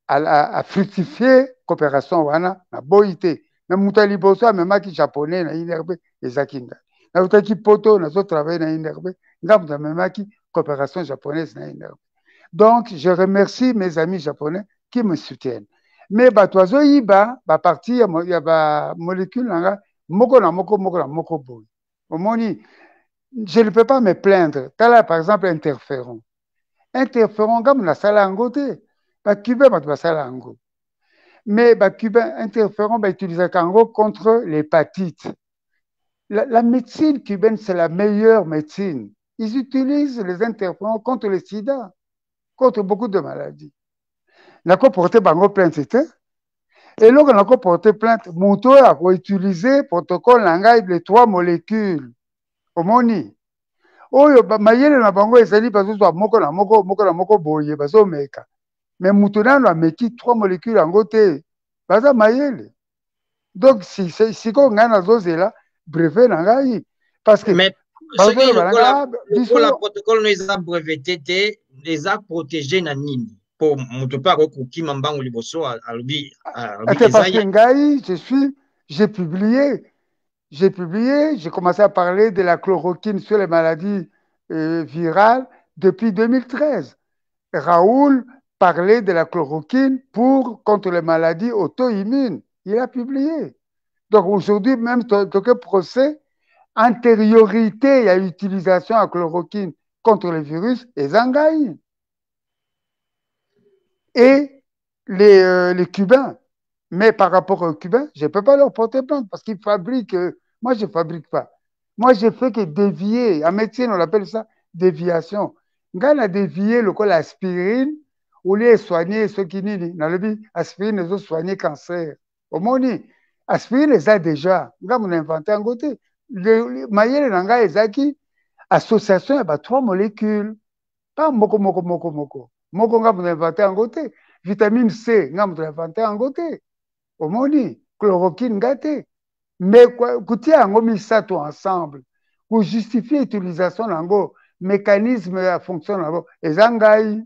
a fructifié coopération wana na boité. Mais mutali boso amemaki japonais na inerbe ezakinga. Na utaki poto nazo travailler na inerbe, ngamu amemaki coopération japonaise na inerbe. Donc je remercie mes amis japonais qui me soutiennent. Mais batoazo yiba ba parti ya ba molécule nga moko na moko boy. Omoni, je ne peux pas me plaindre. Tala par exemple interféron. Interféron ngamu na sala ngote. Ba cubain ba sala ngo. Mais les Cubains interférons utiliser Kango contre l'hépatite. La médecine cubaine, c'est la meilleure médecine. Ils utilisent les interférons contre le sida, contre beaucoup de maladies. N'a pas porté bango plainte, c'était. Et là, on a porté plainte. Mouto a utilisé le protocole langage de 3 molécules. Au moni. Oyo, mayele na bango ezali bazo moko na moko boye bazo meka. Mais Moutonan a mis 3 molécules en côté. Baza mayele. Donc, si on a là, brevet n'angaï. Parce que. Mais ce que le protocole nous a breveté, les a protégés na nini. Pour Moutopa Rokuki Mambango Liboso à l'obi. Parce que Ngaï, j'ai publié, j'ai commencé à parler de la chloroquine sur les maladies virales depuis 2013. Raoul parlait de la chloroquine contre les maladies auto-immunes. Il a publié. Donc aujourd'hui, même quelques procès, antériorité, il y a utilisation de chloroquine contre le virus et Zangaï. Et les Cubains. Mais par rapport aux Cubains, je ne peux pas leur porter plainte parce qu'ils fabriquent. Moi, je ne fabrique pas. Moi, je fais que dévier. En médecine, on appelle ça déviation. Quand on a dévié le col aspirine, ou les soigner ceux qui n'y aspirine, les autres soigner cancer. Au moins, aspirine les a déjà. Quand on a inventé un côté, Mayele Nanga Ezaki, association, il y a 3 molécules. Pas moko. Moko, on a inventé un côté. Vitamine C, on a inventé un côté. Au moins, chloroquine gâté. Mais écoutez, on a mis ça tout ensemble. Pour justifier l'utilisation d'un mécanisme à fonction d'un Ezangaï.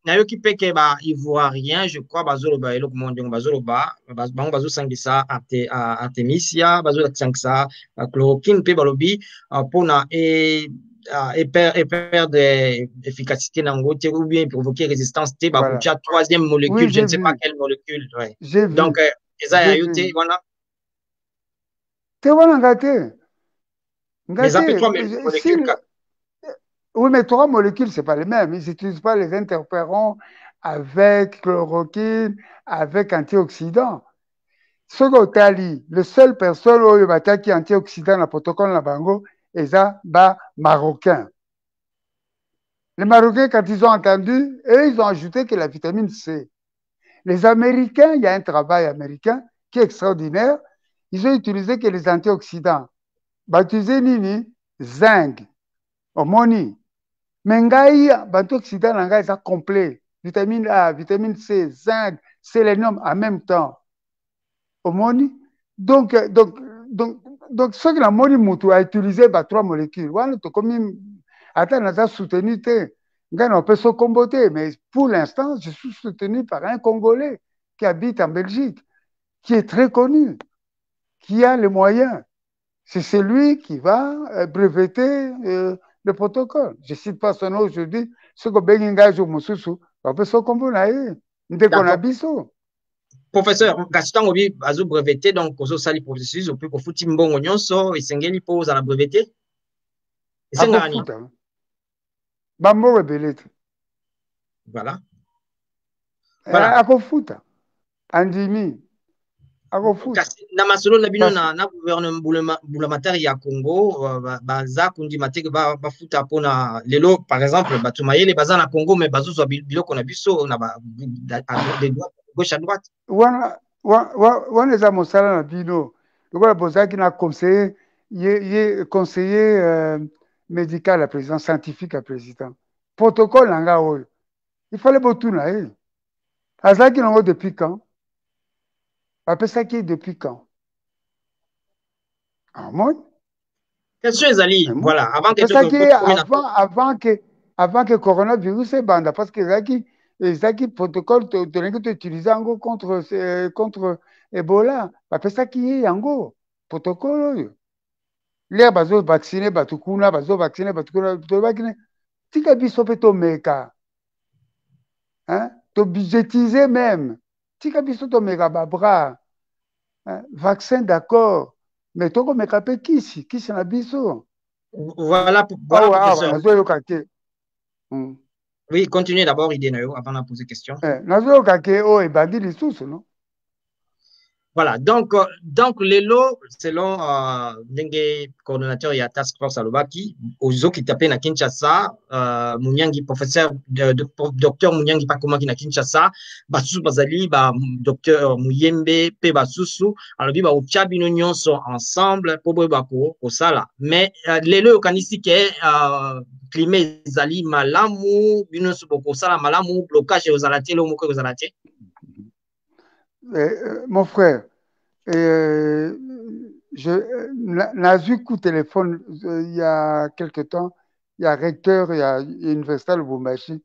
Nayoki peke ba ivoirien, je crois, bazoloba elok mondion bazoloba, bazo sangisa artemisia, bazo sangisa chloroquine pe balobi pona perdre efficacité nango ou bien provoquer résistance te ba kucha 3e molécule, oui, je ne sais pas quelle molécule. Ouais. Donc eza ya yote wana. Te wana ngate. Mais après 3 molécules. Oui, mais 3 molécules, ce n'est pas les mêmes. Ils n'utilisent pas les interférons avec chloroquine, avec antioxydants. Ce que le seul personne qui est antioxydant dans le protocole de Bango, c'est les Marocains. Les Marocains, quand ils ont entendu, eux, ils ont ajouté que la vitamine C. Les Américains, il y a un travail américain qui est extraordinaire. Ils ont utilisé que les antioxydants. Baptisé Nini, zinc, ammoni. Mais ngai antioxydant na ngai ça complet, vitamine A, vitamine C, zinc, sélénium en même temps. Omoni donc ce que la moni mutu a utilisé 3 molécules. Wana to comme attends na soutenu te. Ngai on peut se comboter, mais pour l'instant, je suis soutenu par un Congolais qui habite en Belgique, qui est très connu, qui a les moyens. C'est celui qui va breveter le protocole. Je ne cite pas son nom aujourd'hui. Ce que Benginga joue Moussousou, on peut se comboter. Professeur, Gaston Obi azo breveté, donc au sali processus, au plus qu'au fouti mbongo nyonso, et sengeli pose à la breveté. Et c'est ngani. Bambo rebelete. Voilà. Akofuta. Andimi. Akofuta. Na masolo na bino na gouvernement boulamatari ya Congo, baza kundi mateke ba futa pona lelo par exemple batumayele baza na Congo mais bazo so biloko na biso na ba de droite gauche à droite. Wana eza mosala na bino. Lokola bozaki na conseiller médical à président, scientifique à président. Protocole nanga oyo. Il fallait botuna azaki nango depuis quand? Après ça qui est depuis quand? Question ezali, voilà, avant que coronavirus banda parce que ezaki protocole to utiliser yango contre Ebola. Après ça qui est yango protocole oyo. Les bazo vacciner batukuna bazo vacciner batukuna to vacciner. Tika biso pe to meka. Hein? To budgétiser même. Tika biso to meka ba bras. Hein? Vaccin d'accord. Mais to ko meka pe kisi na biso. Voilà professeur. Oui, continuez d'abord idée avant de poser question. Nazo kake o e bandi lisusu non? Voilà, donc les lots, selon le coordonnateur et task force Alobaki, aux autres qui tapaient na Kinshasa, Mounyangi, professeur, docteur Mounyangi Pakomaki na Kinshasa, Basusu Bazali, docteur Mouyembe, Pe Basusu, alors bi au Tchabino Nyon sont ensemble, pour Bako, au Sala. Mais les lots, quand ici, climat Zali, Malamu, Bino Suboko Sala, Malamu, blocage aux Alate, l'Omoko aux Alate. Mon frère, j'ai eu coup téléphone il y a quelque temps, il y a recteur, il y a université Lubumbashi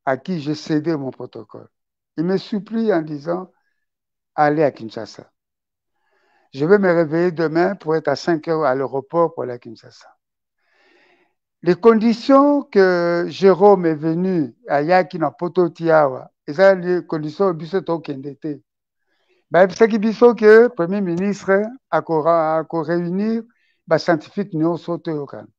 à qui j'ai cédé mon protocole. Il me supplie en disant allez à Kinshasa. Je vais me réveiller demain pour être à 5 heures à l'aéroport pour aller à Kinshasa. Les conditions que Jérôme est venu à Yakina Poto Tiawa, et ça, les conditions biso kendete. C'est que le Premier ministre a réuni les scientifiques qui ont sauté au Canada.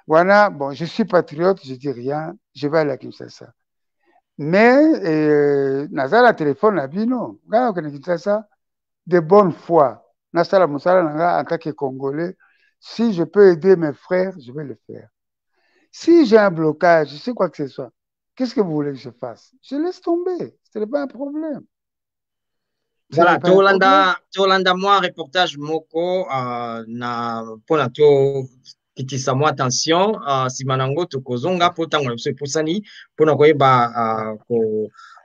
Voilà, bon, je suis patriote, je ne dis rien, je vais aller à Kinshasa. Mais, Nazala téléphone à Bino, de bonne foi. Nasala Moussala en tant que Congolais, si je peux aider mes frères, je vais le faire. Si j'ai un blocage, je sais quoi que ce soit. Qu'est-ce que vous voulez que je fasse? Je laisse tomber. Ce n'est pas un problème. Voilà, Tolanda, moi, reportage Moko, na Ponato, qui sa moi attention, si Manango, Tokozonga, Potango, ce Poussani, Ponakoeba,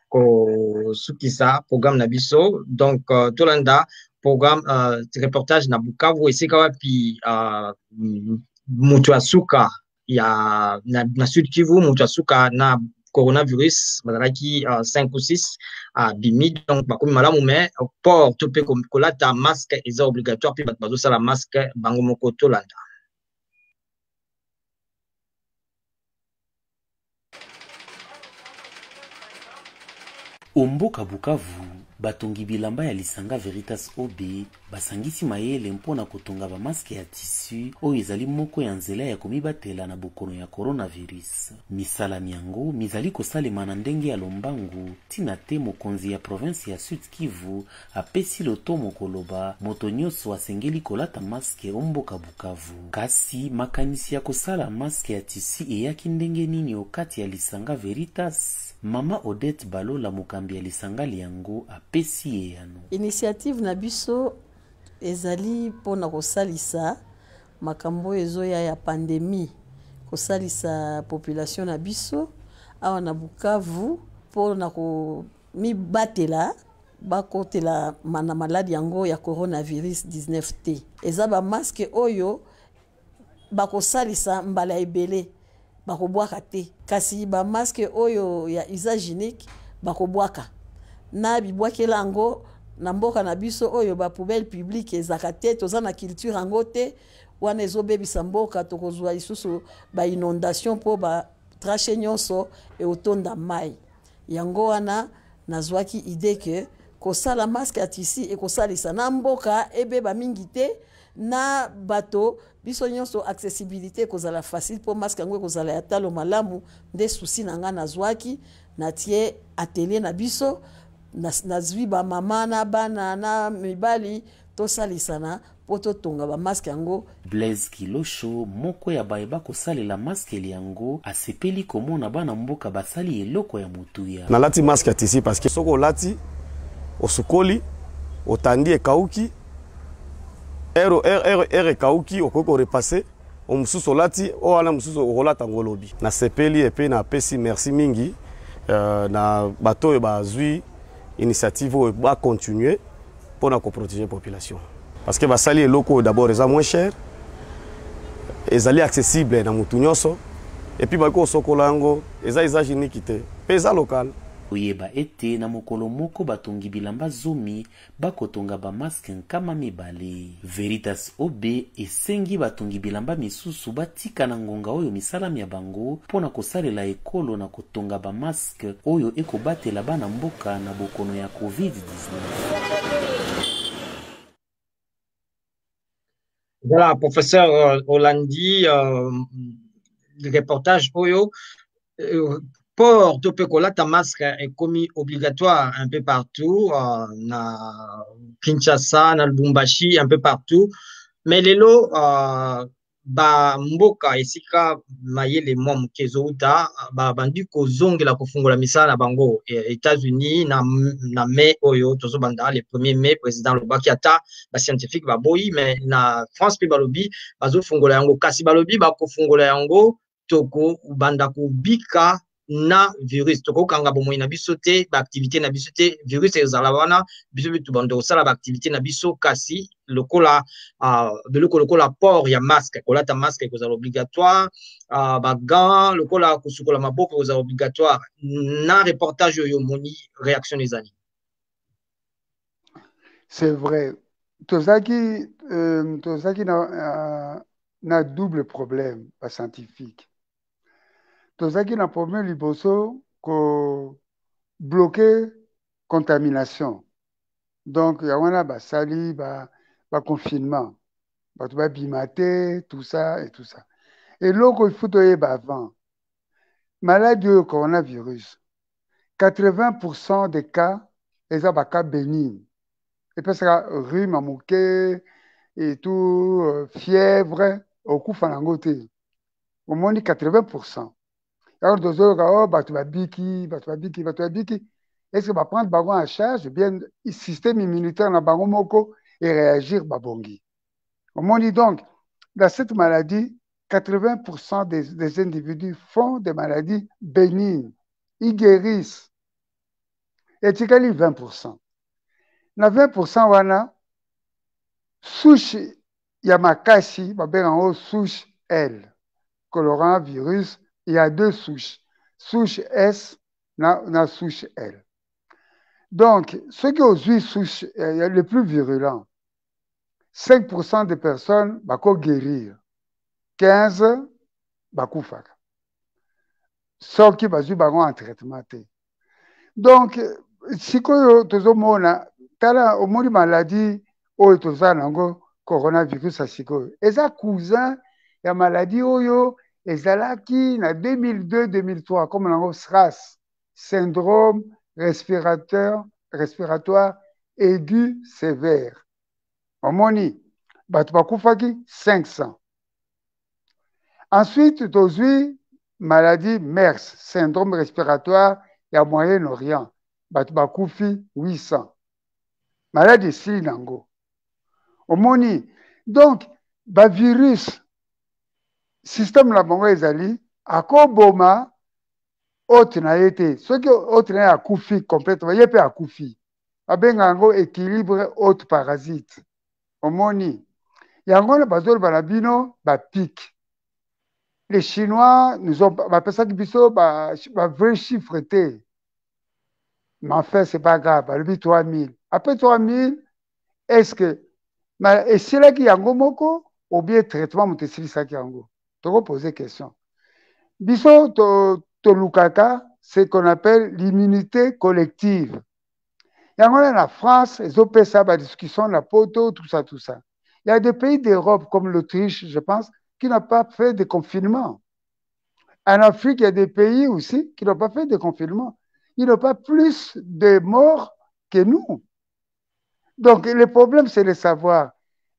ko Sukisa, programme Nabiso. Donc, Tolanda, programme, reportage na Bukavu, et c'est quand même, puis, Mutuasuka, il y a, na Sud Kivu, Mutuasuka, na coronavirus bazalaki 5 ou 6 à bimi donc bakomi malamu mais port to pe kolata masque eza obligatoire pe bazo sala masque bango moko tolanda. Omboka Bukavu batongi bilamba ya lisanga Veritas OB basangisi mayele mpona kotonga ba maske ya tissu oyo ezali moko ya nzela ya komibatela na bokono ya coronavirus. Misala miango mizali kosalema na ndenge ya lombangu tina te mokonzi ya province ya Sud Kivu apesi lotomo koloba moto nyonso asengeli kolata maske omboka Bukavu. Kasi makanisi ya kosala maske ya tissu eyaki ndenge nini okati ya lisanga Veritas? Mama Odette Balola mokambi ya lisanga liango apesi eyano. Initiative na biso ezali pona kosalisa makambo ezoya ya pandémie kosalisa population na biso awa na Bukavu mpona komibatela bakotela na maladi yango ya coronavirus 19 te. Eza ba masque oyo bakosalisa mbala ebele bakobwaka te, kasi ba masque oyo ya usage unique bakobwaka na bibwakela yango na mboka na biso oyo ba poubelle publique ezaka te, toza na culture yango te, wana ezobebisa mboka tokozwa lisusu ba inondation po ba trache nyonso e otonda mai. Yango wana nazwaki idée que kosala masque atisi e kosalisa na mboka ebeba mingi te, na bato biso nyonso accessibilité kozala facile po masque yango kozala ya talo malamu. Nde souci na nga nazwaki na tie atelier na biso nazwi ba mama na bana na mibali tosalisana po totonga ba masque yango. Blaise Kilosho moko ya bayeba kosalela masque yango asepeli komona bana mboka basali eloko ya mutuya. Nalati masque atisi parce que soko lati osukoli otandi ekauki ere kauki okoko repasser omususu olati owana mususu okolata ngolobi na sepeli epe na pesi merci mingi na bato e bazui initiative ba continuer pour na protéger population parce que basali eloko d'abord eza moins cher ezali accessible na mutu nyonso et puis bako sokola yango eza usage unique te pesa local. Oyeba ete na mokolo moko batongi bilamba zomi bakotonga ba masque nkama mibale. Veritas OB esengi batongi bilamba misusu batika na ngonga oyo misalami ya bango pona kosalela ekolo na kotonga ba masque oyo ekobatela bana mboka na bokono ya COVID-19. Voilà, professeur Olandi, le reportage oyo. Port de pekolata masque est commis obligatoire un peu partout, na Kinshasa, na Lubumbashi, un peu partout. Mais les lots, ba mboka esika mayele mwa mkezo uta, ba bandu kozonge la kofungola misala na bango États-Unis na mai oyo tozo banda le 1er mai président Lobaki ata ba scientifique ba boyi, mais na France pe balobi bazo fungola yango kasi balobi ba kofungola yango toko banda ko bika na virus toko kanga bomo na biso te ba activité na biso te virus ezala wana biso bitu bando sala ba activité na biso kasi lokola lokola port ya masque kolata masque kozala obligatoire ba gants lokola kusukola maboko kozala obligatoire na reportage yo moni réaction les amis. C'est vrai tozaki na double problème pas scientifique. Tozaki na problème liboso ko bloquer contamination. Donc ya wana basali ba confinement. Bato ba bimate tout ça et tout ça. Et loko il faut toyeba avant. Maladie du coronavirus. 80% des cas eza ba cas bénignes. Et puis ça rhume amuke et tout fièvre okufa nango te. Au moins 80%. Alors, batu babiki. Est-ce que va prendre bagon en charge, bien, le système immunitaire na bagon moko et réagir babongi. On m'a dit donc, dans cette maladie, 80% des individus font des maladies bénignes. Ils guérissent. Et tu gagnes 20%. Na 20% wana, souche yamakasi, babel en haut, souche L. Coronavirus, il y a deux souches. Souche S, na souche L. Donc, ceux qui ont eu souche, les plus virulents, 5% des personnes vont guérir. 15% vont faire. Ceux qui vont eu en traitement. Donc, si tu as une maladie, ou tu as un coronavirus, et ça, cousin, il y a une maladie, ezalaki na 2002-2003 comme nango SRAS, syndrome respiratoire aigu sévère. Omoni bato bakufaki 500. Ensuite tozwi maladie MERS, syndrome respiratoire ya Moyen-Orient, bato bakufi 800. Maladie sili nango. Omoni donc virus système la bango ezali akoboma autre na été ce qui autre na akufi complètement yepe akufi abenga yango équilibre autre parasite omoni yango na bazolo balabino ba pic les chinois nous ont ba pesaki biso ba vrai chiffre té mais enfin c'est pas grave balobi 3000 après 3000 est-ce que esilaki yango moko ou bien traitement moto esilisaki yango tokoposer question biso tolukaka ce qu'on appelle l'immunité collective yango na France ezopesa badiscussion na poto tout ça il y a des pays d'Europe comme l'Autriche je pense qui n'ont pas fait de confinement en Afrique il y a des pays aussi qui n'ont pas fait de confinement ils n'ont pas plus de morts que nous. Donc, le problème, c'est de savoir,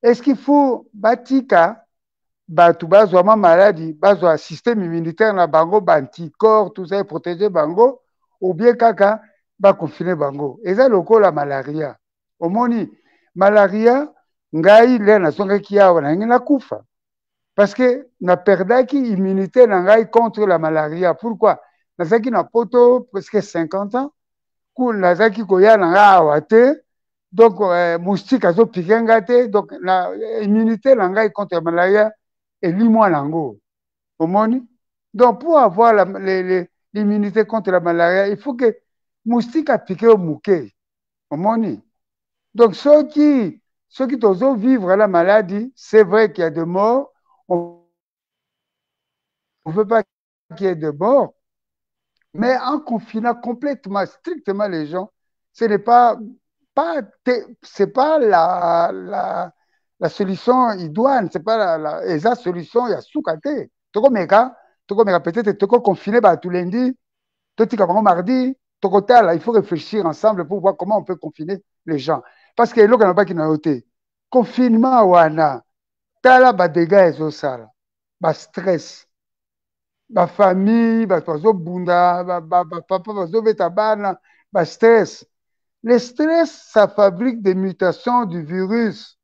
est-ce qu'il faut batika, batu bazwa maladie, bazwa système immunitaire na bango, anticorps, tout ça, protéger bango, ou bien kaka, ba confiner bango. Et ça, la malaria. Au moni, malaria, ngai le na songa kia wana ngina kufa. Parce que na perdaki immunité na ngai contre la malaria. Pourquoi? Nazaki na poto presque 50 ans, kou nazaki koya na ngai awate. Donc, moustique a piqué un gâté, donc l'immunité contre la malaria est limoi lango. Donc, pour avoir l'immunité contre la malaria, il faut que moustique a piqué au mouquet. Donc, ceux qui doivent vivre la maladie, c'est vrai qu'il y a des morts. On ne veut pas qu'il y ait de morts, mais en confinant complètement, strictement les gens, ce n'est pas c'est pas la solution idoine, c'est pas la solution ya soukate. Toko meka peut-être toko confiner ba tout lundi, totika bango mardi, toko tala, il faut réfléchir ensemble pour voir comment on peut confiner les gens. Parce que l'autre n'a pas qui n'a été confinement wana tala ba dégâts ezosala, ba stress, ba famille, ba tozo bunda, ba papa bazo beta bana, ba stress. Le stress, ça fabrique des mutations du virus.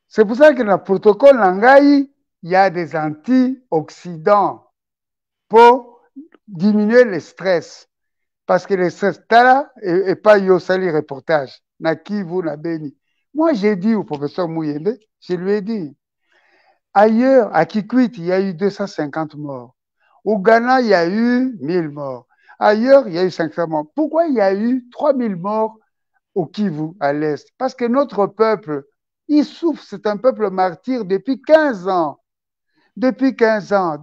C'est pour ça que dans le protocole Nangaï, il y a des antioxydants pour diminuer le stress. Parce que le stress, là, et pas Yosali reportage, na Kivu, na Beni. Moi, j'ai dit au professeur Mouyembe, je lui ai dit, ailleurs, à Kikwit, il y a eu 250 morts. Au Ghana, il y a eu 1000 morts. Ailleurs, il y a eu 500 morts. Pourquoi il y a eu 3000 morts au Kivu, à l'Est? Parce que notre peuple, il souffre, c'est un peuple martyr depuis 15 ans. Depuis 15 ans,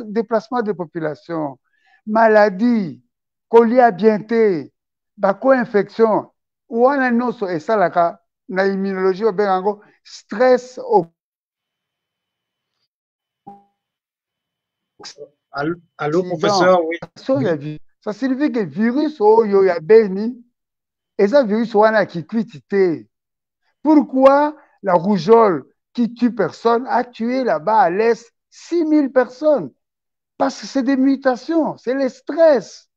déplacement de population, maladie, colia-bienté, co-infection, ou on a une autre, et ça, là, dans l'immunologie, stress au. Allô, professeur, oui. Ça signifie que le virus, il y a béni, et ça, virus, qui quitte. Pourquoi la rougeole qui tue personne a tué là-bas à l'Est 6000 personnes? Parce que c'est des mutations, c'est le stress.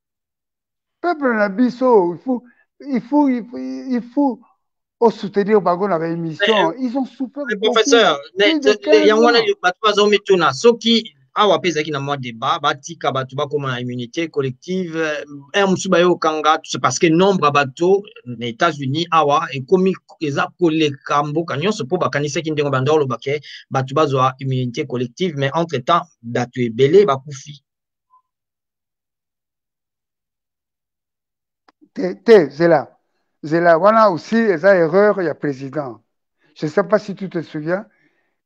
Peuple Nabiso, il faut soutenir Bago dans l'émission. Ils ont souffert. Professeur, awa pezaki na mwa débat batika bato bakoma immunité collective musu bayo kanga c'est parce que nombre ya bato na États-Unis awa ekomi eza koleka mboka nyonso mpo bakanisaki ndenge banda oloba ke bato bazwa immunité collective mais entre temps bato ebele bakufi zela wana aussi eza erreur ya président. Je ne sais pas si tu te souviens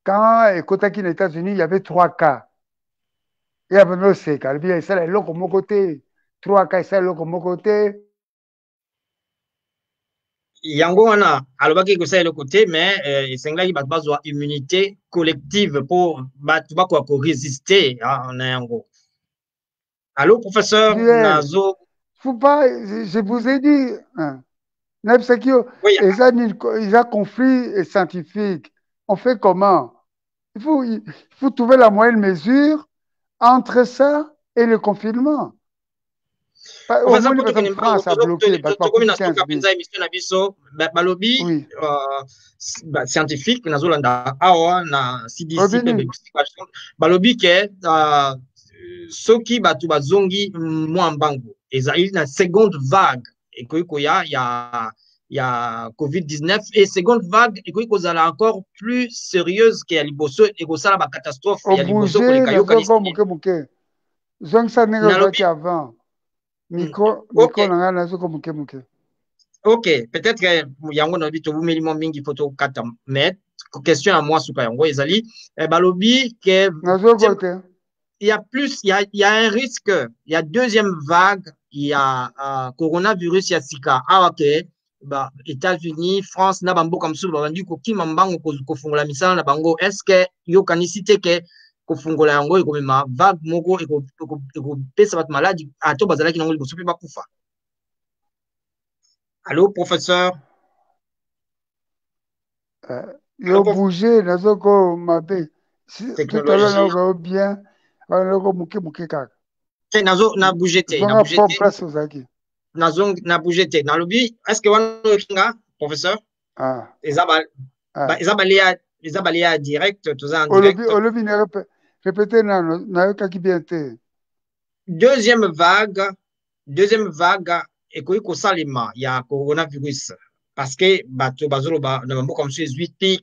quand ekotaki na États-Unis il y avait 3 cas. Il y a un c'est calme, ça là l'autre mon côté 3 cas ça l'autre mon côté yango wana alobaki ko ça le côté mais esengaki bato bazwa immunité collective pour bato bako ko résister na yango. Allô professeur Nazo, faut pas, je vous ai dit oui, ils ont conflit scientifique. On fait comment? Il faut trouver la moyenne mesure entre ça et le confinement. Au moins, la France a bloqué. Balobi, scientifique, Nazolanda, Awa, na CDC, Balobi, ke, soki batu bazongi mwambango. Ezali na seconde vague. Et il y a COVID-19 et seconde vague et qu'il y a encore plus sérieuse qu'il y a liboso et que ça la catastrophe il y a liboso pour les cailloux avant micro ok peut-être que yango na bito bumeli mo mingi photo kata mais question à moi suka yango ezali balobi que il y a un risque il y a deuxième vague il y a coronavirus il y a sika ok ba États-Unis, France na bambo comme ça bandi ko kima mbango ko fungola misala na bango est-ce que yo kanisite ke ko fungola yango eko mema vague moko eko pesa bat maladie ato bazala ki nango liboso pe bakufa. Allô professeur yo bouger nazoko mabe tout à l'heure na bien aloko muke kaka nazo na bougete na bougete na lobi est-ce que wana kinga professeur Ezabalia direct tout ça en direct olobi na répéter na yokaki bien te deuxième vague ekoki kosalema ya coronavirus parce que bato bazoloba na bamboka mosusu ezwi te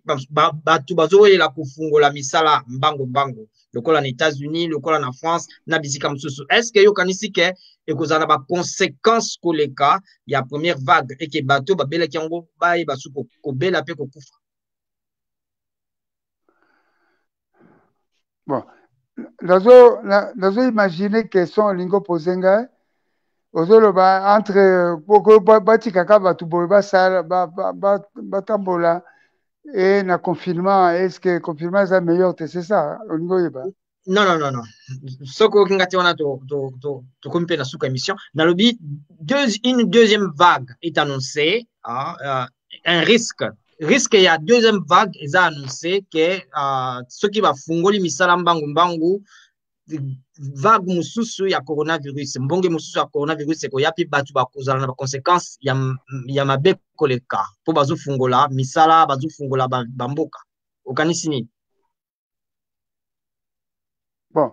bato bazowelela kofungola misala mbango lokola na États-Unis lokola na France na bisika mosusu est-ce que yokanisi ke ekozala na baconséquence koleka ya première vague eke bato babelaki yango bayeba su kobela mpe kokufa. Bon, nazo imaginer question olingo pose ngai ozoloba entre batikaka bato boye basala batambola et na confinement est-ce que confinement est meilleur c'est ça olingo yeba non soko okinga te wana tokomi mpe na suka émission nalobi une deuxième vague est annoncée un risque il y a deuxième vague est annoncé que ceux qui va fungoli misala mbangu vague mususu ya coronavirus mbonge mususu ya coronavirus ko yapi batu bakozala na conséquence ya mabe koleka po bazo fungola misala bazo fungola bamboka okanisi nini? Bon,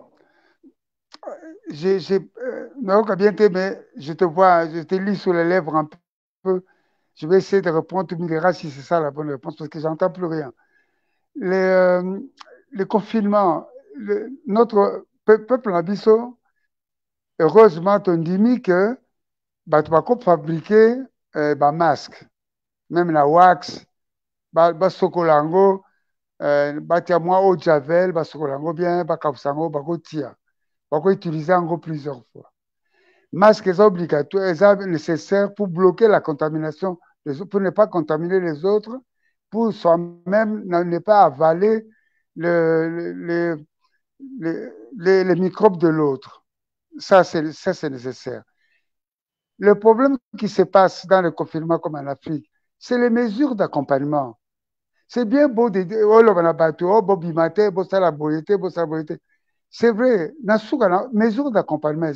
non, bien te, mais je te vois, je te lis sur les lèvres un peu. Je vais essayer de répondre, tu me diras si c'est ça la bonne réponse, parce que j'entends plus rien. Le confinement, notre peuple Nabiso, heureusement, on dit que tu vas fabriquer des masques, même la wax, sokolango, moi au javel, sokolango bien, kapsango, tia. On peut utiliser encore plusieurs fois. Masques est obligatoire, est nécessaire pour bloquer la contamination, pour ne pas contaminer les autres, pour soi-même ne pas avaler les microbes de l'autre. Ça, c'est nécessaire. Le problème qui se passe dans le confinement comme en Afrique, c'est les mesures d'accompagnement. C'est bien beau de dire, oh, le bateau, oh, bobimate, bossa boyete. C'est vrai, dans mesures d'accompagnement,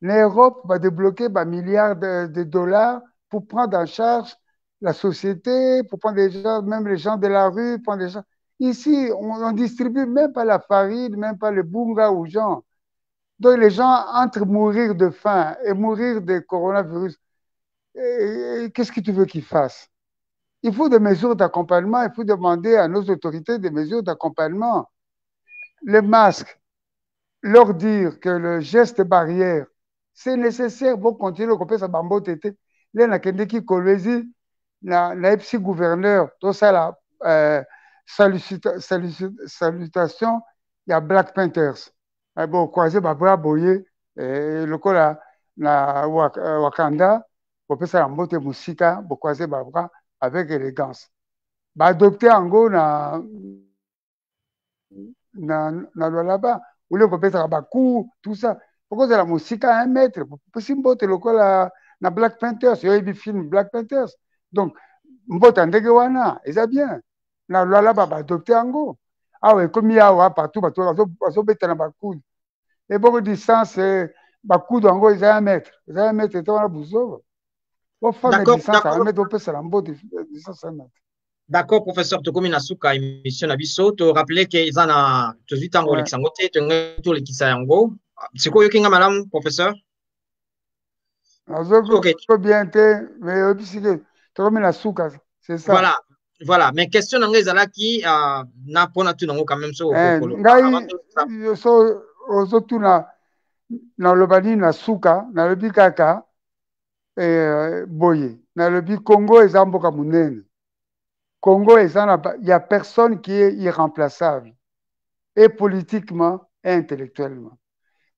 l'Europe va débloquer des milliards de dollars pour prendre en charge la société, pour prendre les gens, même les gens de la rue, prendre les gens. Ici, on distribue même pas la farine, même pas le bunga aux gens. Donc les gens, entre mourir de faim et mourir de coronavirus, qu'est-ce que tu veux qu'ils fassent? Il faut des mesures d'accompagnement, il faut demander à nos autorités des mesures d'accompagnement. Les masques, leur dire que le geste barrière, c'est nécessaire pour continuer à couper sa bambo tété. Là, il y a quelqu'un qui colonise, le gouverneur, tout ça, salutation, il y a Black Panthers. Bon, croisé, bras boyé, le coup là, na Wakanda, pour faire la moto musika, pour croiser bras avec élégance. Adopter en go na là-bas, ou le peut faire coup, tout ça. Pourquoi c'est la musique à 1 mètre? Possible de le la na Black Panthers, il y a eu film Black Panthers. Donc, m'bote en déguewana, et ça bien. Na là-bas, adopter en go. Ah ouais, comme il y a partout, bateau bête na bakou. Et beaucoup de distance, bakudu yango eza 1 mètre. Eza 1 mètre ete wana buzoba. Ofame distance 1 mètre opesala mbote distance 1 mètre. D'accord, professeur, tokomi na suka émission na biso, to rappeler que eza na tozwi tango lekisango te, to lekisa yango. Siko yokinga madame professeur? Ok. Bien te, mais obisike tokomi na suka, c'est ça. Voilà. Voilà, mais question nanga ezalaki na pona tu nango quand même so okolo. Ngai so ozotuna na lobani na suka, na lobi kaka boye, na lobi Congo eza mboka munene. Congo eza na il y a personne qui est irremplaçable et politiquement et intellectuellement.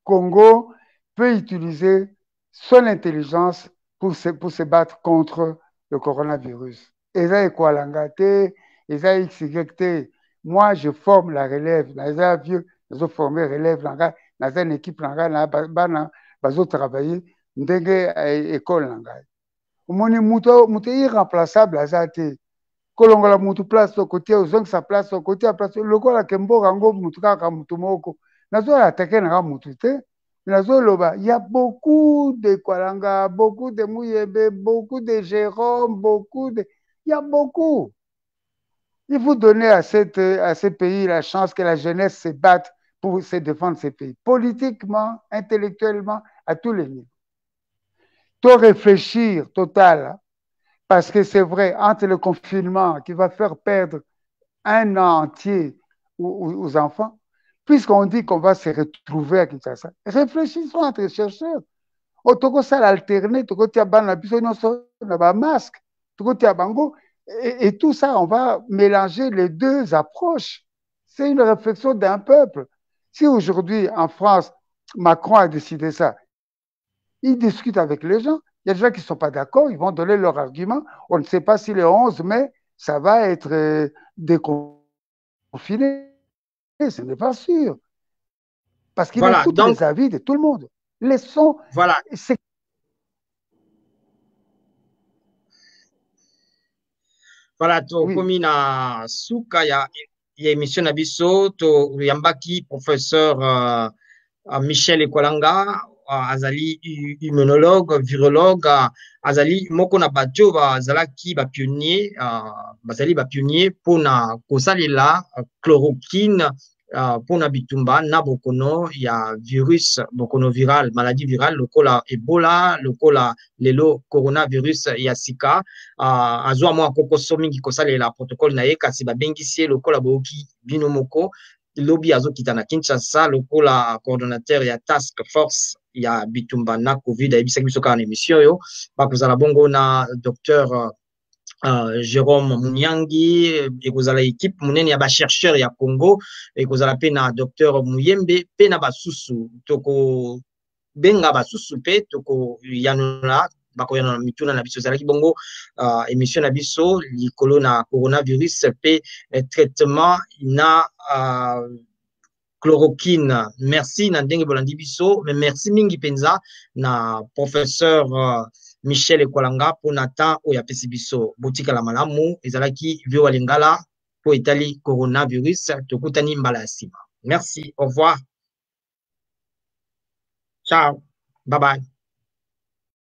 Congo peut utiliser son intelligence pour se battre contre le coronavirus. Eza ekwalangate, eza xyt. Moi, je forme la relève. Naza vieux, je forme relève langa, naza une équipe langa, na bana bazo travailler ndenge école langa. Omoni muto irremplaçable azate. Kolongola mutu place au côté aux sa place au côté à place lokola kembo rango mutu kaka mutu moko. Nazo attaquer na mutu te. Il y a beaucoup de Kwalanga, beaucoup de Mouyebe, beaucoup de Jérôme, il y a beaucoup. Il faut donner à ce pays la chance que la jeunesse se batte pour se défendre ce pays, politiquement, intellectuellement, à tous les niveaux. Tout réfléchir total, parce que c'est vrai, entre le confinement qui va faire perdre 1 an entier aux enfants, puisqu'on dit qu'on va se retrouver à Kinshasa, réfléchissons entre chercheurs. Toko ça l'alterner, toko tia ban na biso nyonso na ba masque, toko tia bango et tout ça on va mélanger les deux approches. C'est une réflexion d'un peuple. Si aujourd'hui en France Macron a décidé ça, il discute avec les gens. Il y a des gens qui ne sont pas d'accord, ils vont donner leur argument. On ne sait pas si le 11 mai ça va être déconfiné. Ce n'est pas sûr. Parce qu'il écoute les avis de tout le monde. Laissons. Voilà. Voilà, tokomi na suka ya émission na biso to yambaki professeur Michel Ekwalanga azali immunologue, virologue, azali moko na bato bazalaki ba pionnier, bazali ba pionnier pona kosalela chloroquine pona bitumba na bokono ya virus bokono viral, maladie virale lokola Ebola, lokola lelo coronavirus ya sika, azwa mwa kokoso mingi kosalela protocole na ye kasi babengisi lokola boki bino moko lobi azokita na Kinshasa lokola coordonnateur ya task force ya bitumba na covid ayebisaki biso kaka na émission oyo bakozala bongo na docteur Jérôme Munyangi, ekozala équipe munene ya ba chercheur ya Congo, ekozala pe na docteur Muyembe pe na basusu toko benga basusu pe toko yanona bakoyana mituna na biso zalaki bongo émission na biso likolo na coronavirus pe traitement na chloroquine. Merci na ndenge bolandi biso, mais merci mingi penza na professeur Michel Ekwalanga pour nata oya pesi biso botika la malamu ezalaki vio walingala po etali coronavirus tokutani mbala sima. Merci, au revoir. Ciao. Bye bye.